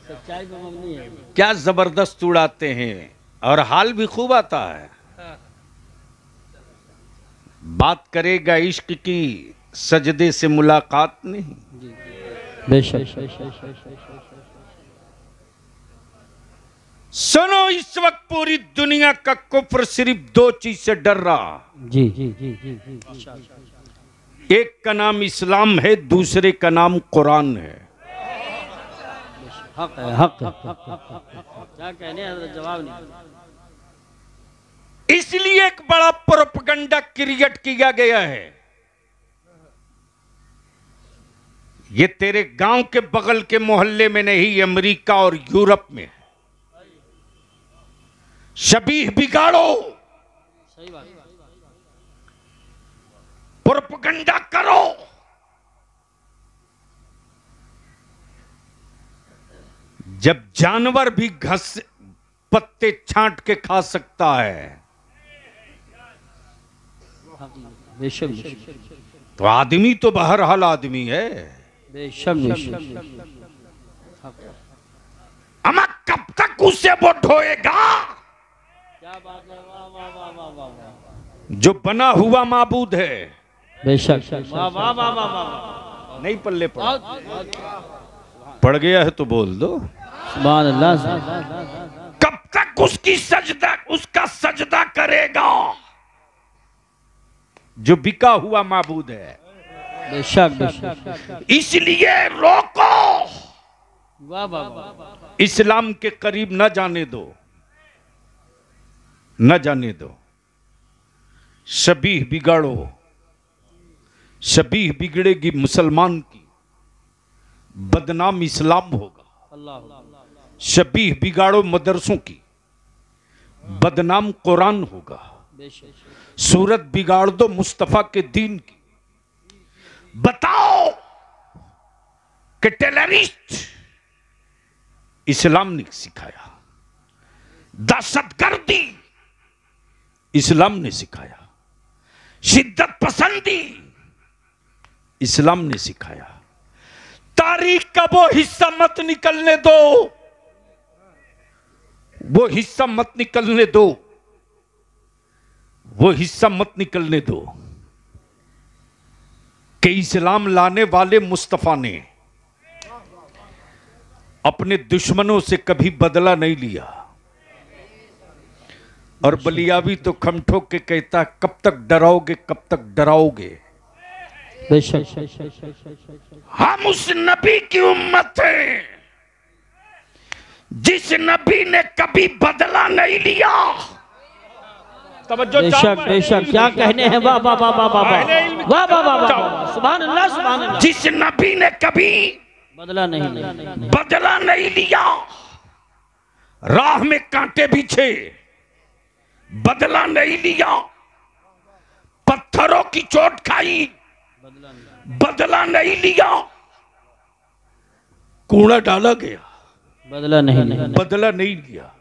सच्चाई पे मबनी है। क्या जबरदस्त उड़ाते हैं और हाल भी खूब आता है। बात करेगा इश्क की, सजदे से मुलाकात नहीं। बेशक सुनो, इस वक्त पूरी दुनिया का कुफ्र सिर्फ 2 चीज से डर रहा। जी जी जी जी जी। एक का नाम इस्लाम है, दूसरे का नाम कुरान है। हक है, हक है। क्या कहने हैं, जवाब नहीं। इसलिए एक बड़ा प्रोपगंडा क्रिएट किया गया है। ये तेरे गांव के बगल के मोहल्ले में नहीं, अमेरिका और यूरोप में है। शबीह बिगाड़ो, सही बात। प्रोपगंडा करो, जब जानवर भी घास पत्ते छांट के खा सकता है, बेशक तो आदमी तो बहरहाल आदमी है। बेशक अमा कब तक उससे वो ढोएगा? क्या बात है, वाह वाह वाह वाह वाह। जो बना हुआ माबूद है। बेशक वाह वाह वाह वाह। नहीं पल्ले पड़ गया है तो बोल दो सुभान अल्लाह। कब तक उसका सजदा करेगा जो बिका हुआ माबूद है। बेशक बेशक। इसलिए रोको, वाह वाह वाह। इस्लाम के करीब न जाने दो, न जाने दो। शबीह बिगाड़ो, शबीह बिगड़ेगी मुसलमान की, बदनाम इस्लाम होगा। अल्लाह। शबीह बिगाड़ो मदरसों की, बदनाम कुरान होगा। सूरत बिगाड़ दो मुस्तफा के दीन की। बताओ कि टेररिस्ट इस्लाम ने सिखाया, दहशतगर्दी इस्लाम ने सिखाया, शिद्दत पसंदी इस्लाम ने सिखाया। तारीख का वो हिस्सा मत निकलने दो, वो हिस्सा मत निकलने दो, वो हिस्सा मत निकलने दो कि इस्लाम लाने वाले मुस्तफा ने अपने दुश्मनों से कभी बदला नहीं लिया। और बलियावी तो खम ठोक के कहता, कब तक डराओगे, कब तक डराओगे। हम उस नबी की उम्मत हैं जिस नबी ने कभी बदला नहीं लिया। तवज्जो, बेशक बेशक, क्या कहने हैं। वाह वाह वाह वाह वाह वाह वाह वाह वाह, सुभान अल्लाह सुभान अल्लाह। जिस नबी ने कभी बदला नहीं लिया, राह में कांटे बिछे, बदला नहीं लिया, पत्थरों की चोट खाई, बदला नहीं लिया, कूड़ा डाला गया, बदला नहीं लिया।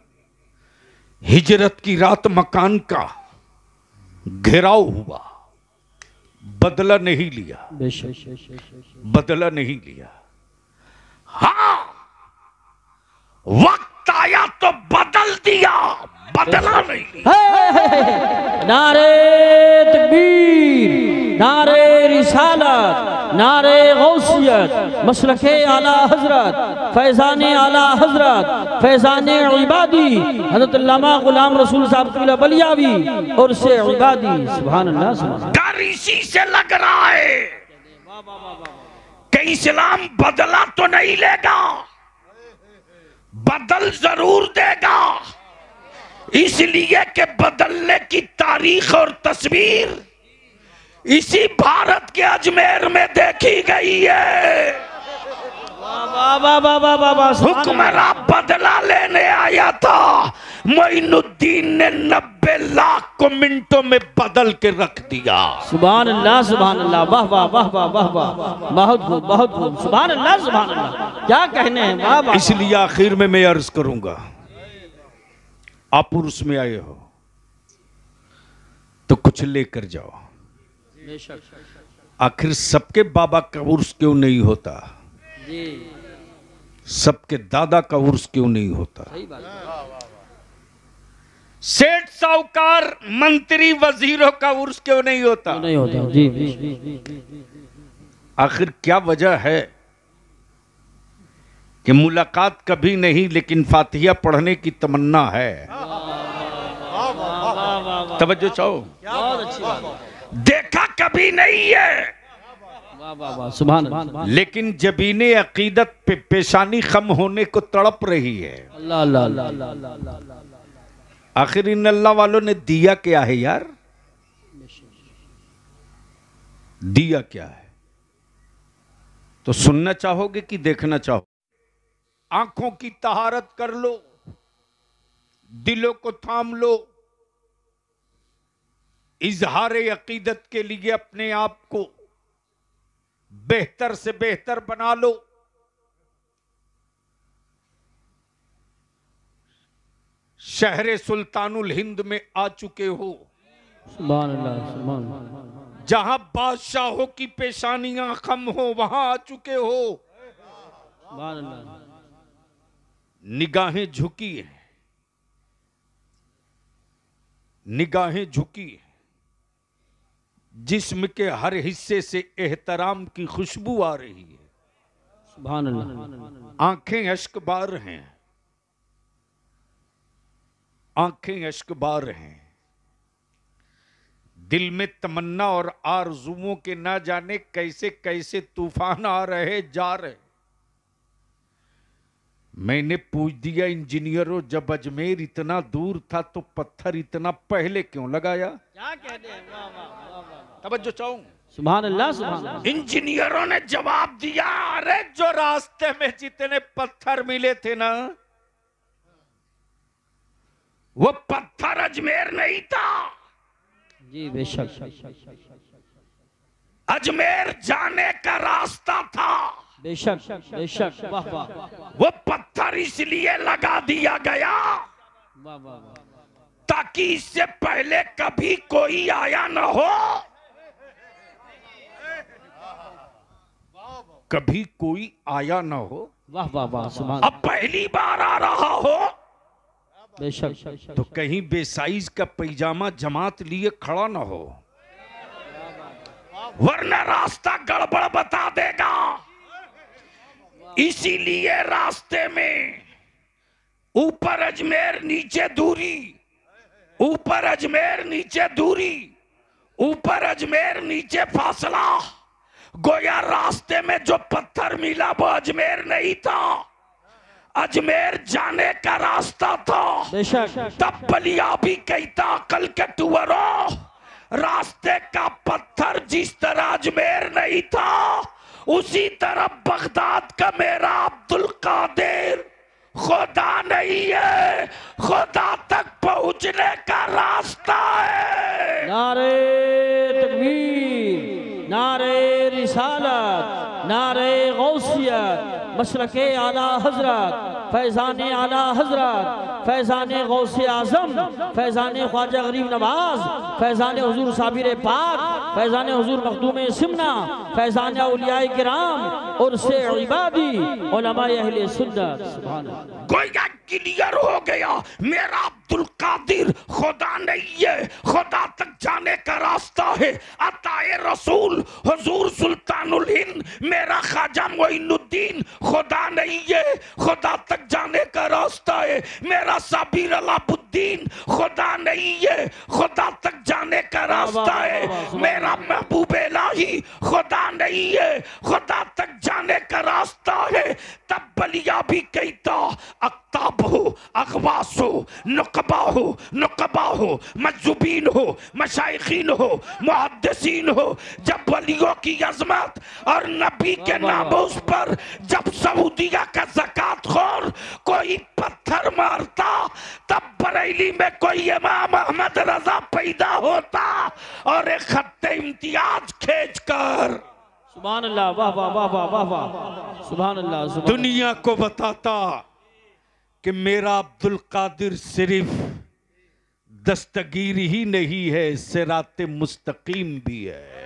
हिजरत की रात मकान का घेराव हुआ, बदला नहीं लिया, बदला नहीं लिया। हाँ, वक्त आया तो बदल दिया, बदला नहीं लिया। नारे तकबीर, नारे रिसालत, नारे गौसियत, मसलके आला हजरत, फैजाने आला हजरत, फैजाने इबादी हजरत अल्लामा गुलाम रसूल साहब क़िबला बलियावी और से इबादी। सुभान अल्लाह सुभान अल्लाह। डर इसी से लग रहा है कि इस्लाम बदला तो नहीं लेगा, बदल जरूर देगा, इसलिए कि बदलने की तारीख और तस्वीर इसी भारत के अजमेर में देखी गई है। हुक्मरां बदला लेने आया था, मोइनुद्दीन ने 90 लाख को मिनटों में बदल के रख दिया। सुभान अल्लाह सुभान अल्लाह, वाह वाह वाह वाह वाह वाह, बहुत खूब बहुत खूब, सुभान अल्लाह सुभान अल्लाह, क्या कहने हैं। वाह वाह। इसलिए आखिर में मैं अर्ज करूंगा, आप उर्स में आए हो तो कुछ लेकर जाओ। आखिर सबके बाबा का उर्स क्यों नहीं होता, सबके दादा का उर्स क्यों नहीं होता, सेठ साहूकार मंत्री वजीरों का उर्स क्यों नहीं होता, जी। आखिर क्या वजह है कि मुलाकात कभी नहीं लेकिन फातिहा पढ़ने की तमन्ना है। तवज्जो चाहो, देखा कभी नहीं है सुभान लेकिन जबीने अकीदत पे पेशानी खम होने को तड़प रही है। अल्लाह अल्लाह अल्लाह। आखिर इन अल्लाह वालों ने दिया क्या है यार, दिया क्या है? तो सुनना चाहोगे कि देखना चाहो? आंखों की तहारत कर लो, दिलों को थाम लो, इजहार अकीदत के लिए अपने आप को बेहतर से बेहतर बना लो। शहरे सुल्तानुल हिंद में आ चुके हो, सुभान अल्लाह सुभान अल्लाह। जहां बादशाहों की पेशानियां खम हो वहां आ चुके हो। सुभान अल्लाह। निगाहें झुकी है, निगाहें झुकी है, जिस्म के हर हिस्से से एहतराम की खुशबू आ रही है। सुभान अल्लाह। आंखें अश्कबार हैं, आंखें अश्कबार हैं, दिल में तमन्ना और आरज़ुओं के ना जाने कैसे कैसे तूफान आ रहे जा रहे। मैंने पूछ दिया इंजीनियरों, जब अजमेर इतना दूर था तो पत्थर इतना पहले क्यों लगाया? क्या कहते हैं? वाह वाह वाह। तवज्जो चाहूं। सुभान अल्लाह सुभान अल्लाह। इंजीनियरों ने जवाब दिया, अरे जो रास्ते में जितने पत्थर मिले थे ना, वो पत्थर अजमेर नहीं था। जी बेशक। अजमेर जाने का रास्ता था। बेशक बेशक, वाह वाह वो पत्थर इसलिए लगा दिया गया वाह वाह वाह, ताकि इससे पहले कभी कोई आया न हो, कभी कोई आया न हो, वाह वाह वाह, सुभान, अब पहली बार आ रहा हो बेशक तो कहीं बेसाइज का पैजामा जमात लिए खड़ा न हो, वरना रास्ता गड़बड़ बता देगा। इसीलिए रास्ते में ऊपर अजमेर नीचे दूरी, ऊपर अजमेर नीचे दूरी, ऊपर अजमेर नीचे फासला। गोया रास्ते में जो पत्थर मिला वो अजमेर नहीं था, अजमेर जाने का रास्ता था। बेशक, तब बलिया भी कहता कल के टुवरो, रास्ते का पत्थर जिस तरह अजमेर नहीं था उसी तरह बगदाद का मेरा अब्दुल कादिर खुदा नहीं है, खुदा तक पहुंचने का रास्ता है। नारे तकबीर, नारे रिसालत, नारे गौसियत, मशरके आला हजरत, फैज़ाने आला हजरत, फैज़ाने गौसे आजम, फैज़ाने ख्वाजा गरीब नवाज, फैज़ाने हुजूर साबिर पाक, फैज़ाने हुजूर मखदूम सिमना, फैज़ाने औलियाए किराम और से इबादी उलमाए अहले सुन्नत। सुभान अल्लाह। गोया क्लियर हो गया, मेरा अब्दुल कादिर खुदा नहीं है, खुदा तक जाने का रास्ता है। अताए रसूल हुजूर सुल्तानुल हिंद मेरा ख्वाजा मोइनुद्दीन खुदा नहीं है, खुदा तक जाने का रास्ता है। मेरा साबिर अलाउद्दीन खुदा नहीं है, खुदा तक जाने का रास्ता है। मेरा महबूब इलाही खुदा नहीं है, खुदा तक जाने का रास्ता है। तब बलिया भी कहता अक्ताब हो, अगवास हो, नुकबा हो, नुकबा हो, मजजुबीन हो, मशाइखीन हो, मुहद्दिसीन हो, जब वलियों की अजमत और नबी के नामोस पर जब सऊदिया का ज़कात खोर कोई पत्थर मारता, तब बरेली में कोई इमाम अहमद रजा पैदा होता और एक खत्ते इम्तियाज खींच कर सुभान अल्लाह, वाह वाह वाह वाह वाह वाह, सुभान अल्लाह, सुभान दुनिया को बताता कि मेरा अब्दुल कादिर सिर्फ दस्तगीर ही नहीं है, सिराते मुस्तकीम भी है।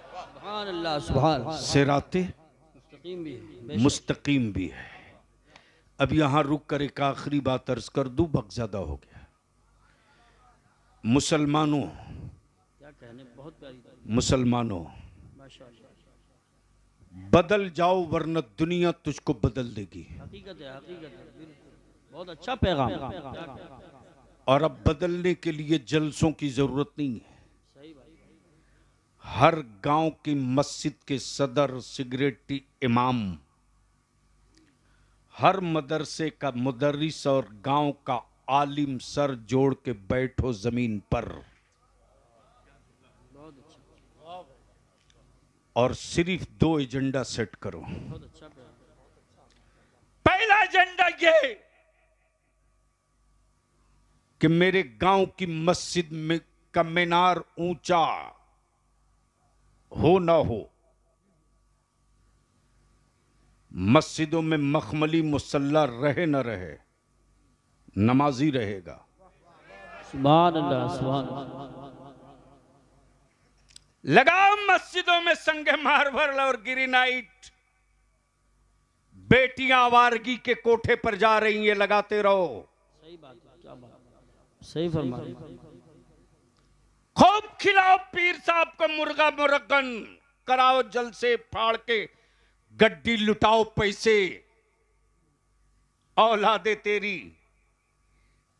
सुभान अल्लाह, सुभान, सिराते मुस्तकीम भी है। मुस्तकीम भी है। अब यहां रुक कर एक आखिरी बात अर्ज कर दूं, वक्त ज्यादा हो गया। मुसलमानों, क्या कहने, बहुत प्यारी बात, मुसलमानों माशाअल्लाह, बदल जाओ वरना दुनिया तुझको बदल देगी। हकीकत है, हकीकत है, बिल्कुल। बहुत अच्छा पैगाम। और अब बदलने के लिए जलसों की जरूरत नहीं है। सही बात, हर गांव की मस्जिद के सदर, सिगरेटी इमाम, हर मदरसे का मुदर्रिस और गांव का आलिम सर जोड़ के बैठो जमीन पर बहुत अच्छा, और सिर्फ 2 एजेंडा सेट करो। बहुत अच्छा पैगाम। पहला एजेंडा ये कि मेरे गांव की मस्जिद में का मीनार ऊंचा हो ना हो, मस्जिदों में मखमली मुसल्ला रहे न रहे, नमाजी रहेगा। सुभान अल्लाह, सुभान अल्लाह, लगाओ मस्जिदों में संगे मार्बल और ग्रेनाइट। बेटियां आवारगी के कोठे पर जा रही हैं, लगाते रहो। सही बात है, क्या बात, सही फरमा। खूब खिलाओ पीर साहब को मुर्गा मुरगन, कराओ जल से फाड़ के गड्डी, लुटाओ पैसे। औलादे तेरी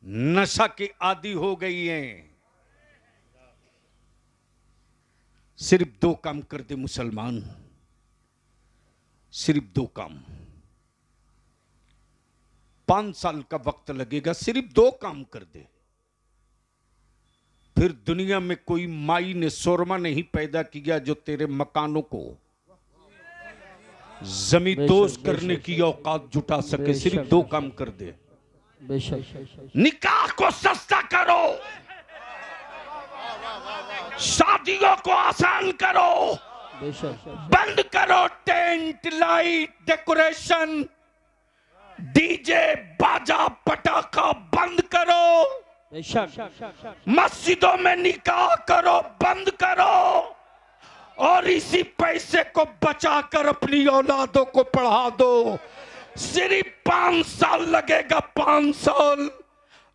नशा की आदी हो गई हैं। सिर्फ 2 काम कर दे मुसलमान, सिर्फ 2 काम। 5 साल का वक्त लगेगा, सिर्फ 2 काम कर दे। फिर दुनिया में कोई माई ने सुरमा नहीं पैदा किया जो तेरे मकानों को जमींदोज करने की औकात जुटा सके। सिर्फ 2 काम कर दे। बेशक, निकाह को सस्ता करो, शादियों को आसान करो, बेशक बंद करो टेंट लाइट डेकोरेशन, डीजे बाजा पटाखा बंद करो। बेशक मस्जिदों में निकाह करो, बंद करो, और इसी पैसे को बचाकर अपनी औलादों को पढ़ा दो। सिर्फ 5 साल लगेगा, 5 साल।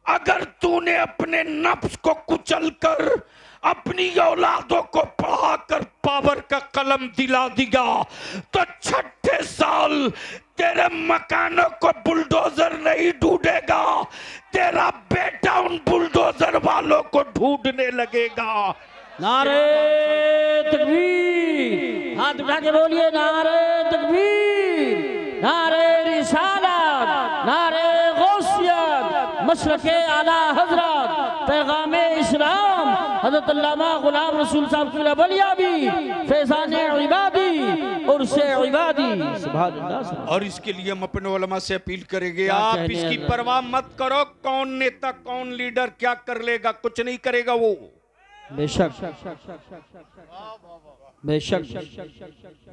अगर तूने अपने नफ्स को कुचलकर अपनी औलादों को पढ़ाकर पावर का कलम दिला दिया तो 6ठे साल तेरे मकानों को बुलडोजर नहीं ढूंढेगा, तेरा बेटा उन बुलडोजर वालों को ढूंढने लगेगा। नारे तकबीर, हाथ उठा के बोलिए नारे तकबीर, नारे रिसालत, नारे गौसियत, मशरके आला हजरत, पैगामे इस्लाम, हजरत अल्लामा गुलाम रसूल साहब की बलियाबी, फैज़ाने इबादी और से इबादी। सुभान अल्लाह। और इसके लिए हम अपने उलमा से अपील करेंगे, क्या आप कहने इसकी हैं? परवाह मत करो, कौन नेता कौन लीडर क्या कर लेगा, कुछ नहीं करेगा वो। बेशक बेशक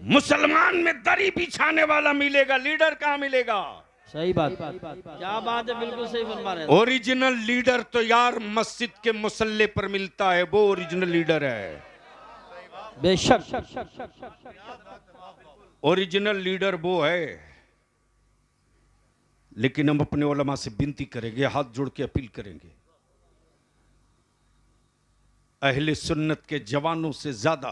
मुसलमान में दरी बिछाने वाला मिलेगा, लीडर कहाँ मिलेगा? सही बात, क्या बात है, बिल्कुल सही फरमा रहे हैं। ओरिजिनल लीडर तो यार मस्जिद के मुसल्ले पर मिलता है, वो ओरिजिनल लीडर है। बेशक ओरिजिनल लीडर वो है। लेकिन हम अपने उलमा से विनती करेंगे, हाथ जोड़ के अपील करेंगे, अहले सुन्नत के जवानों से ज्यादा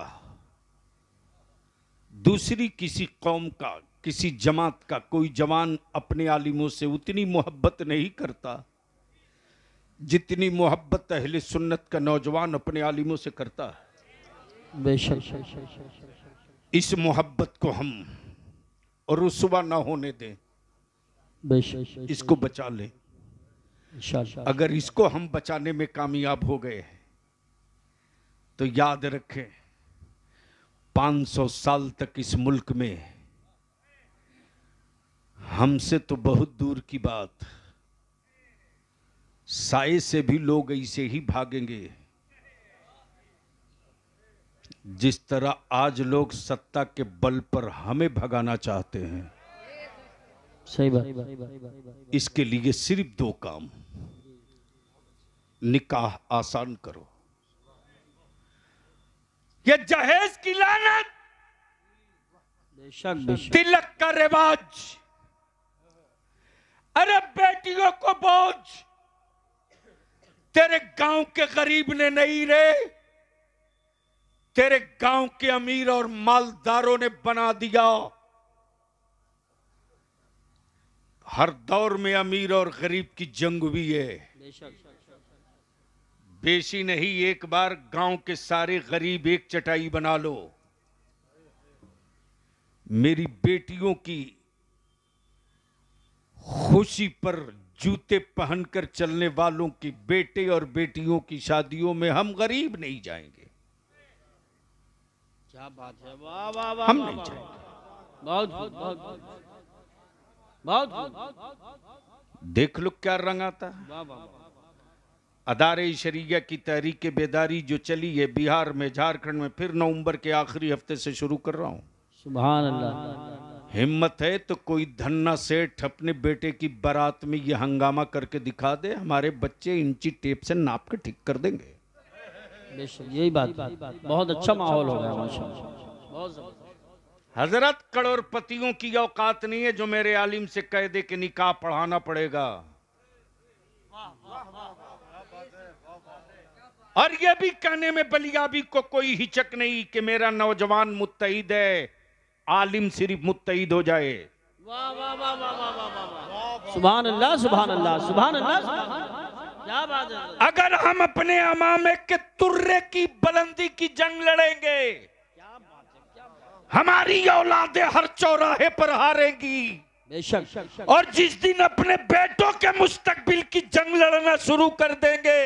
दूसरी किसी कौम का, किसी जमात का कोई जवान अपने आलिमों से उतनी मोहब्बत नहीं करता जितनी मोहब्बत अहले सुन्नत का नौजवान अपने आलिमों से करता है। बेशक इस मोहब्बत को हम रुसवा ना होने दें, बेशक इसको बचा लें। अगर इसको हम बचाने में कामयाब हो गए तो याद रखें 500 साल तक इस मुल्क में हमसे तो बहुत दूर की बात, साए से भी लोग ऐसे ही भागेंगे जिस तरह आज लोग सत्ता के बल पर हमें भगाना चाहते हैं। सही बात। इसके लिए सिर्फ 2 काम, निकाह आसान करो, ये जहेज की लानत, बेशक तिलक का रिवाज, अरे बेटियों को बोझ तेरे गांव के गरीब ने नहीं रे, तेरे गांव के अमीर और मालदारों ने बना दिया। हर दौर में अमीर और गरीब की जंग हुई है, बेशी नहीं, एक बार गांव के सारे गरीब एक चटाई बना लो। मेरी बेटियों की खुशी पर जूते पहनकर चलने वालों की बेटे और बेटियों की शादियों में हम गरीब नहीं जाएंगे। क्या बात है, वाह वाह वाह, हम नहीं जाएंगे। बहुत बहुत देख लो क्या रंग आता है। वाह वाह। अदारे शरिया की तहरीक बेदारी जो चली है बिहार में, झारखंड में, फिर नवंबर के आखिरी हफ्ते से शुरू कर रहा हूं। सुभान अल्लाह। हिम्मत है तो कोई धन्ना सेठ अपने बेटे की बारात में ये हंगामा करके दिखा दे, हमारे बच्चे इंची टेप से नाप के ठीक कर देंगे। यही बात, बहुत अच्छा माहौल हो गया माशाअल्लाह, बहुत। हजरत करोड़पतियों की औकात नहीं है जो मेरे आलिम से कह दे कि निकाह पढ़ाना पड़ेगा। और यह भी कहने में बलियाबी को कोई हिचक नहीं कि मेरा नौजवान मुत्तहिद है, आलिम सिर्फ मुत्तहिद हो जाए। वाह वाह वाह वाह वाह वाह, सुभान अल्लाह सुभान अल्लाह सुभान अल्लाह, क्या बात है। अगर हम अपने अमामे के तुर्रे की बुलंदी की जंग लड़ेंगे, हमारी औलादे हर चौराहे पर हारेंगी। बेशक। और जिस दिन अपने बेटों के मुस्तकबिल की जंग लड़ना शुरू कर देंगे,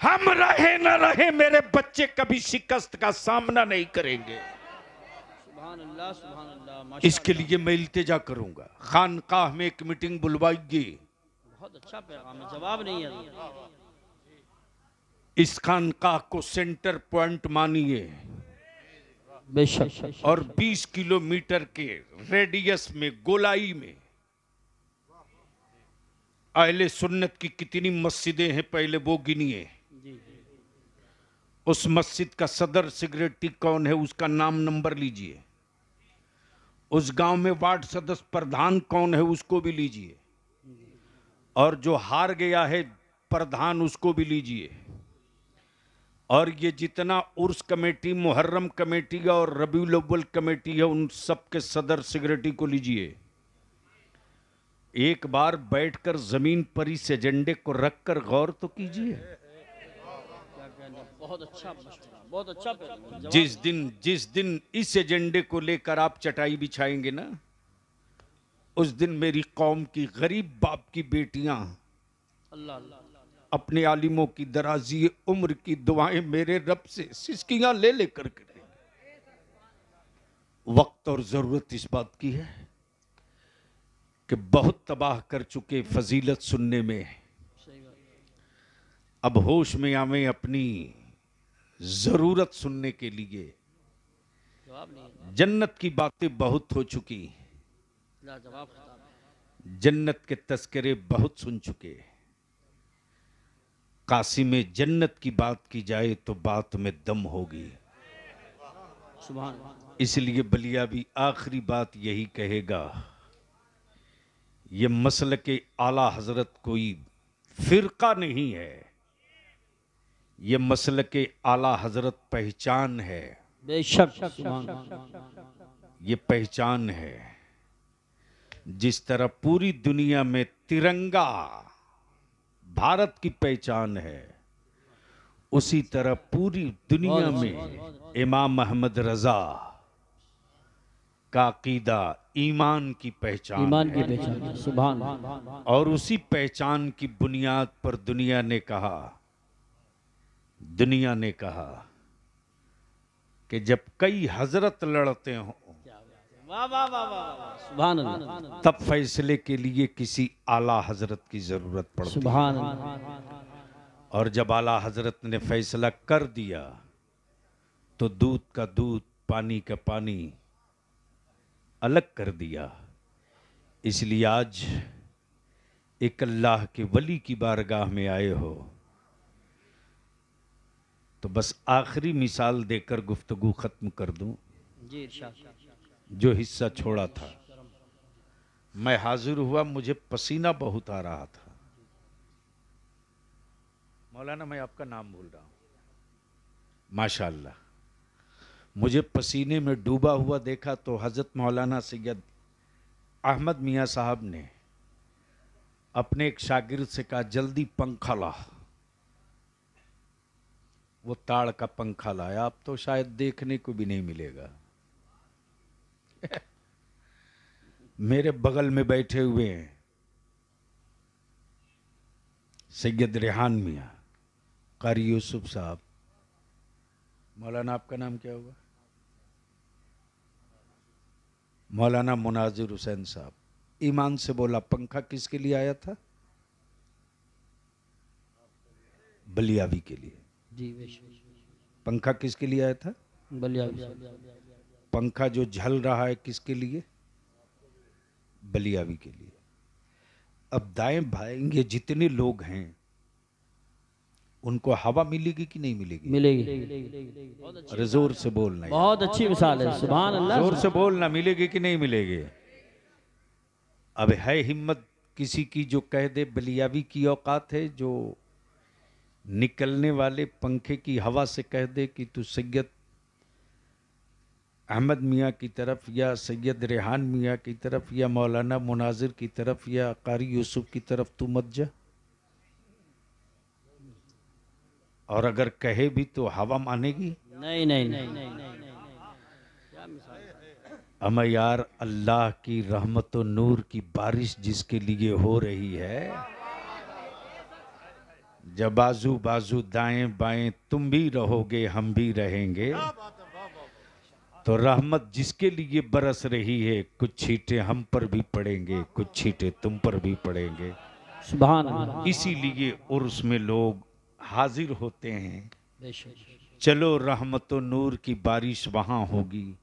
हम रहे न रहे मेरे बच्चे कभी शिकस्त का सामना नहीं करेंगे। सुभान अल्लाह सुभान अल्लाह। इसके लिए मैं इल्तिजा करूंगा, खानकाह में एक मीटिंग बुलवाइए। बहुत अच्छा पैगाम है, जवाब नहीं है। इस खानकाह को सेंटर पॉइंट मानिए। बेशक। और 20 किलोमीटर के रेडियस में, गोलाई में अहले सुन्नत की कितनी मस्जिदें हैं पहले वो गिनिए। उस मस्जिद का सदर सेक्रेटरी कौन है उसका नाम नंबर लीजिए। उस गांव में वार्ड सदस्य प्रधान कौन है उसको भी लीजिए। और जो हार गया है प्रधान उसको भी लीजिए। और ये जितना उर्स कमेटी, मुहर्रम कमेटी और रबीउल अव्वल कमेटी है उन सब के सदर सेक्रेटरी को लीजिए। एक बार बैठकर जमीन पर इस एजेंडे को रखकर गौर तो कीजिए। बहुत अच्छा, बहुत अच्छा। जिस दिन इस एजेंडे को लेकर आप चटाई बिछाएंगे ना, उस दिन मेरी कौम की गरीब बाप की बेटियां अपने आलिमों की दराजी उम्र की दुआएं मेरे रब से सिसकियां ले लेकर करेंगे। वक्त और जरूरत इस बात की है कि बहुत तबाह कर चुके फजीलत सुनने में, अब होश में आवे अपनी जरूरत सुनने के लिए। जन्नत की बातें बहुत हो चुकी, जन्नत के तस्करे बहुत सुन चुके। काशी में जन्नत की बात की जाए तो बात में दम होगी। इसलिए बलिया भी आखिरी बात यही कहेगा, ये मसलके आला हजरत कोई फिरका नहीं है, ये मसलके आला हजरत पहचान है। बेशक, ये पहचान है। जिस तरह पूरी दुनिया में तिरंगा भारत की पहचान है, उसी तरह पूरी दुनिया में इमाम अहमद रजा का अकीदा ईमान की पहचान, ईमान की पहचान। सुभान। और उसी पहचान की बुनियाद पर दुनिया ने कहा कि जब कई हजरत लड़ते हों सुभान अल्लाह, तब फैसले के लिए किसी आला हजरत की जरूरत पड़ती है। सुभान अल्लाह। और जब आला हजरत ने फैसला कर दिया तो दूध का दूध, पानी का पानी अलग कर दिया। इसलिए आज एक अल्लाह के वली की बारगाह में आए हो तो बस आखिरी मिसाल देकर गुफ्तगू खत्म कर दूं। जी इरशाद। जो हिस्सा छोड़ा था, मैं हाजिर हुआ, मुझे पसीना बहुत आ रहा था। मौलाना मैं आपका नाम भूल रहा हूं। माशाअल्लाह, मुझे पसीने में डूबा हुआ देखा तो हजरत मौलाना सैयद अहमद मियाँ साहब ने अपने एक शागिर्द से कहा, जल्दी पंखा ला। वो ताड़ का पंखा लाया। अब तो शायद देखने को भी नहीं मिलेगा। मेरे बगल में बैठे हुए हैं सैयद रेहान मियाँ, कारी यूसुफ साहब। मौलाना आपका नाम क्या हुआ? मौलाना मुनाजिर हुसैन साहब। ईमान से बोला, पंखा किसके लिए आया था? बलियावी के लिए। जी बेशक। पंखा किसके लिए आया था? बलिया। पंखा जो झल रहा है किसके लिए? बलियावी के लिए। अब दाएं बाएं ये जितने लोग हैं उनको हवा मिलेगी कि नहीं मिलेगी? मिलेगी। अरे जोर से बोलना है। बहुत अच्छी मिसाल है। सुभान अल्लाह। जोर से बोलना, मिलेगी कि नहीं मिलेगी? अब है हिम्मत किसी की जो कह दे बलियावी की औकात है, जो निकलने वाले पंखे की हवा से कह दे कि तू सैयद अहमद मियाँ की तरफ या सैयद रेहान मियाँ की तरफ या मौलाना मुनाजिर की तरफ या कारी यूसुफ की तरफ तू मत जा। और अगर कहे भी तो हवा मानेगी? नहीं नहीं नहीं। अमा यार, अल्लाह की रहमत और नूर की बारिश जिसके लिए हो रही है, जब बाजू बाजू दाएं बाएं तुम भी रहोगे हम भी रहेंगे, तो रहमत जिसके लिए बरस रही है, कुछ छींटे हम पर भी पड़ेंगे, कुछ छींटे तुम पर भी पड़ेंगे। सुभान अल्लाह। इसीलिए उर्स में लोग हाजिर होते हैं। चलो रहमत व नूर की बारिश वहाँ होगी,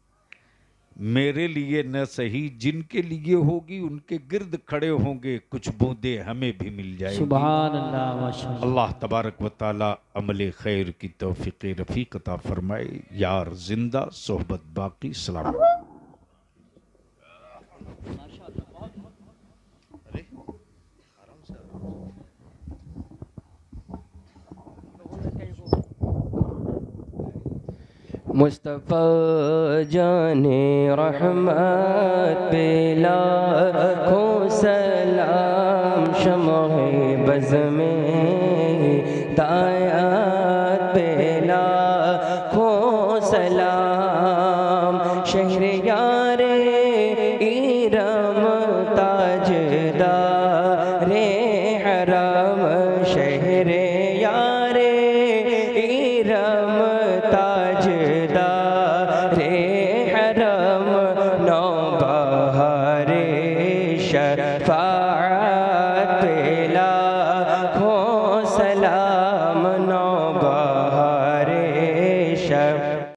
मेरे लिए न सही जिनके लिए होगी, उनके गिर्द खड़े होंगे, कुछ बूंदे हमें भी मिल जाएगी। सुभान अल्लाह माशाअल्लाह। अल्लाह तबारक व ताला अमल खैर की तौफीक रफ़ीक अता फरमाए। यार जिंदा सोहबत बाकी। सलाम। मुस्तफ़ा जाने रहमत पे लाखों सलाम, शम्ह-ए बज़ में दायात पे लाखों सलाम। शहरयारे इरम ताजदारे हरम, शहरे यारे इरम ताजदारे हरम, नौबहारे शफाअत पे लाखों सलाम, नौबहारे शफाअत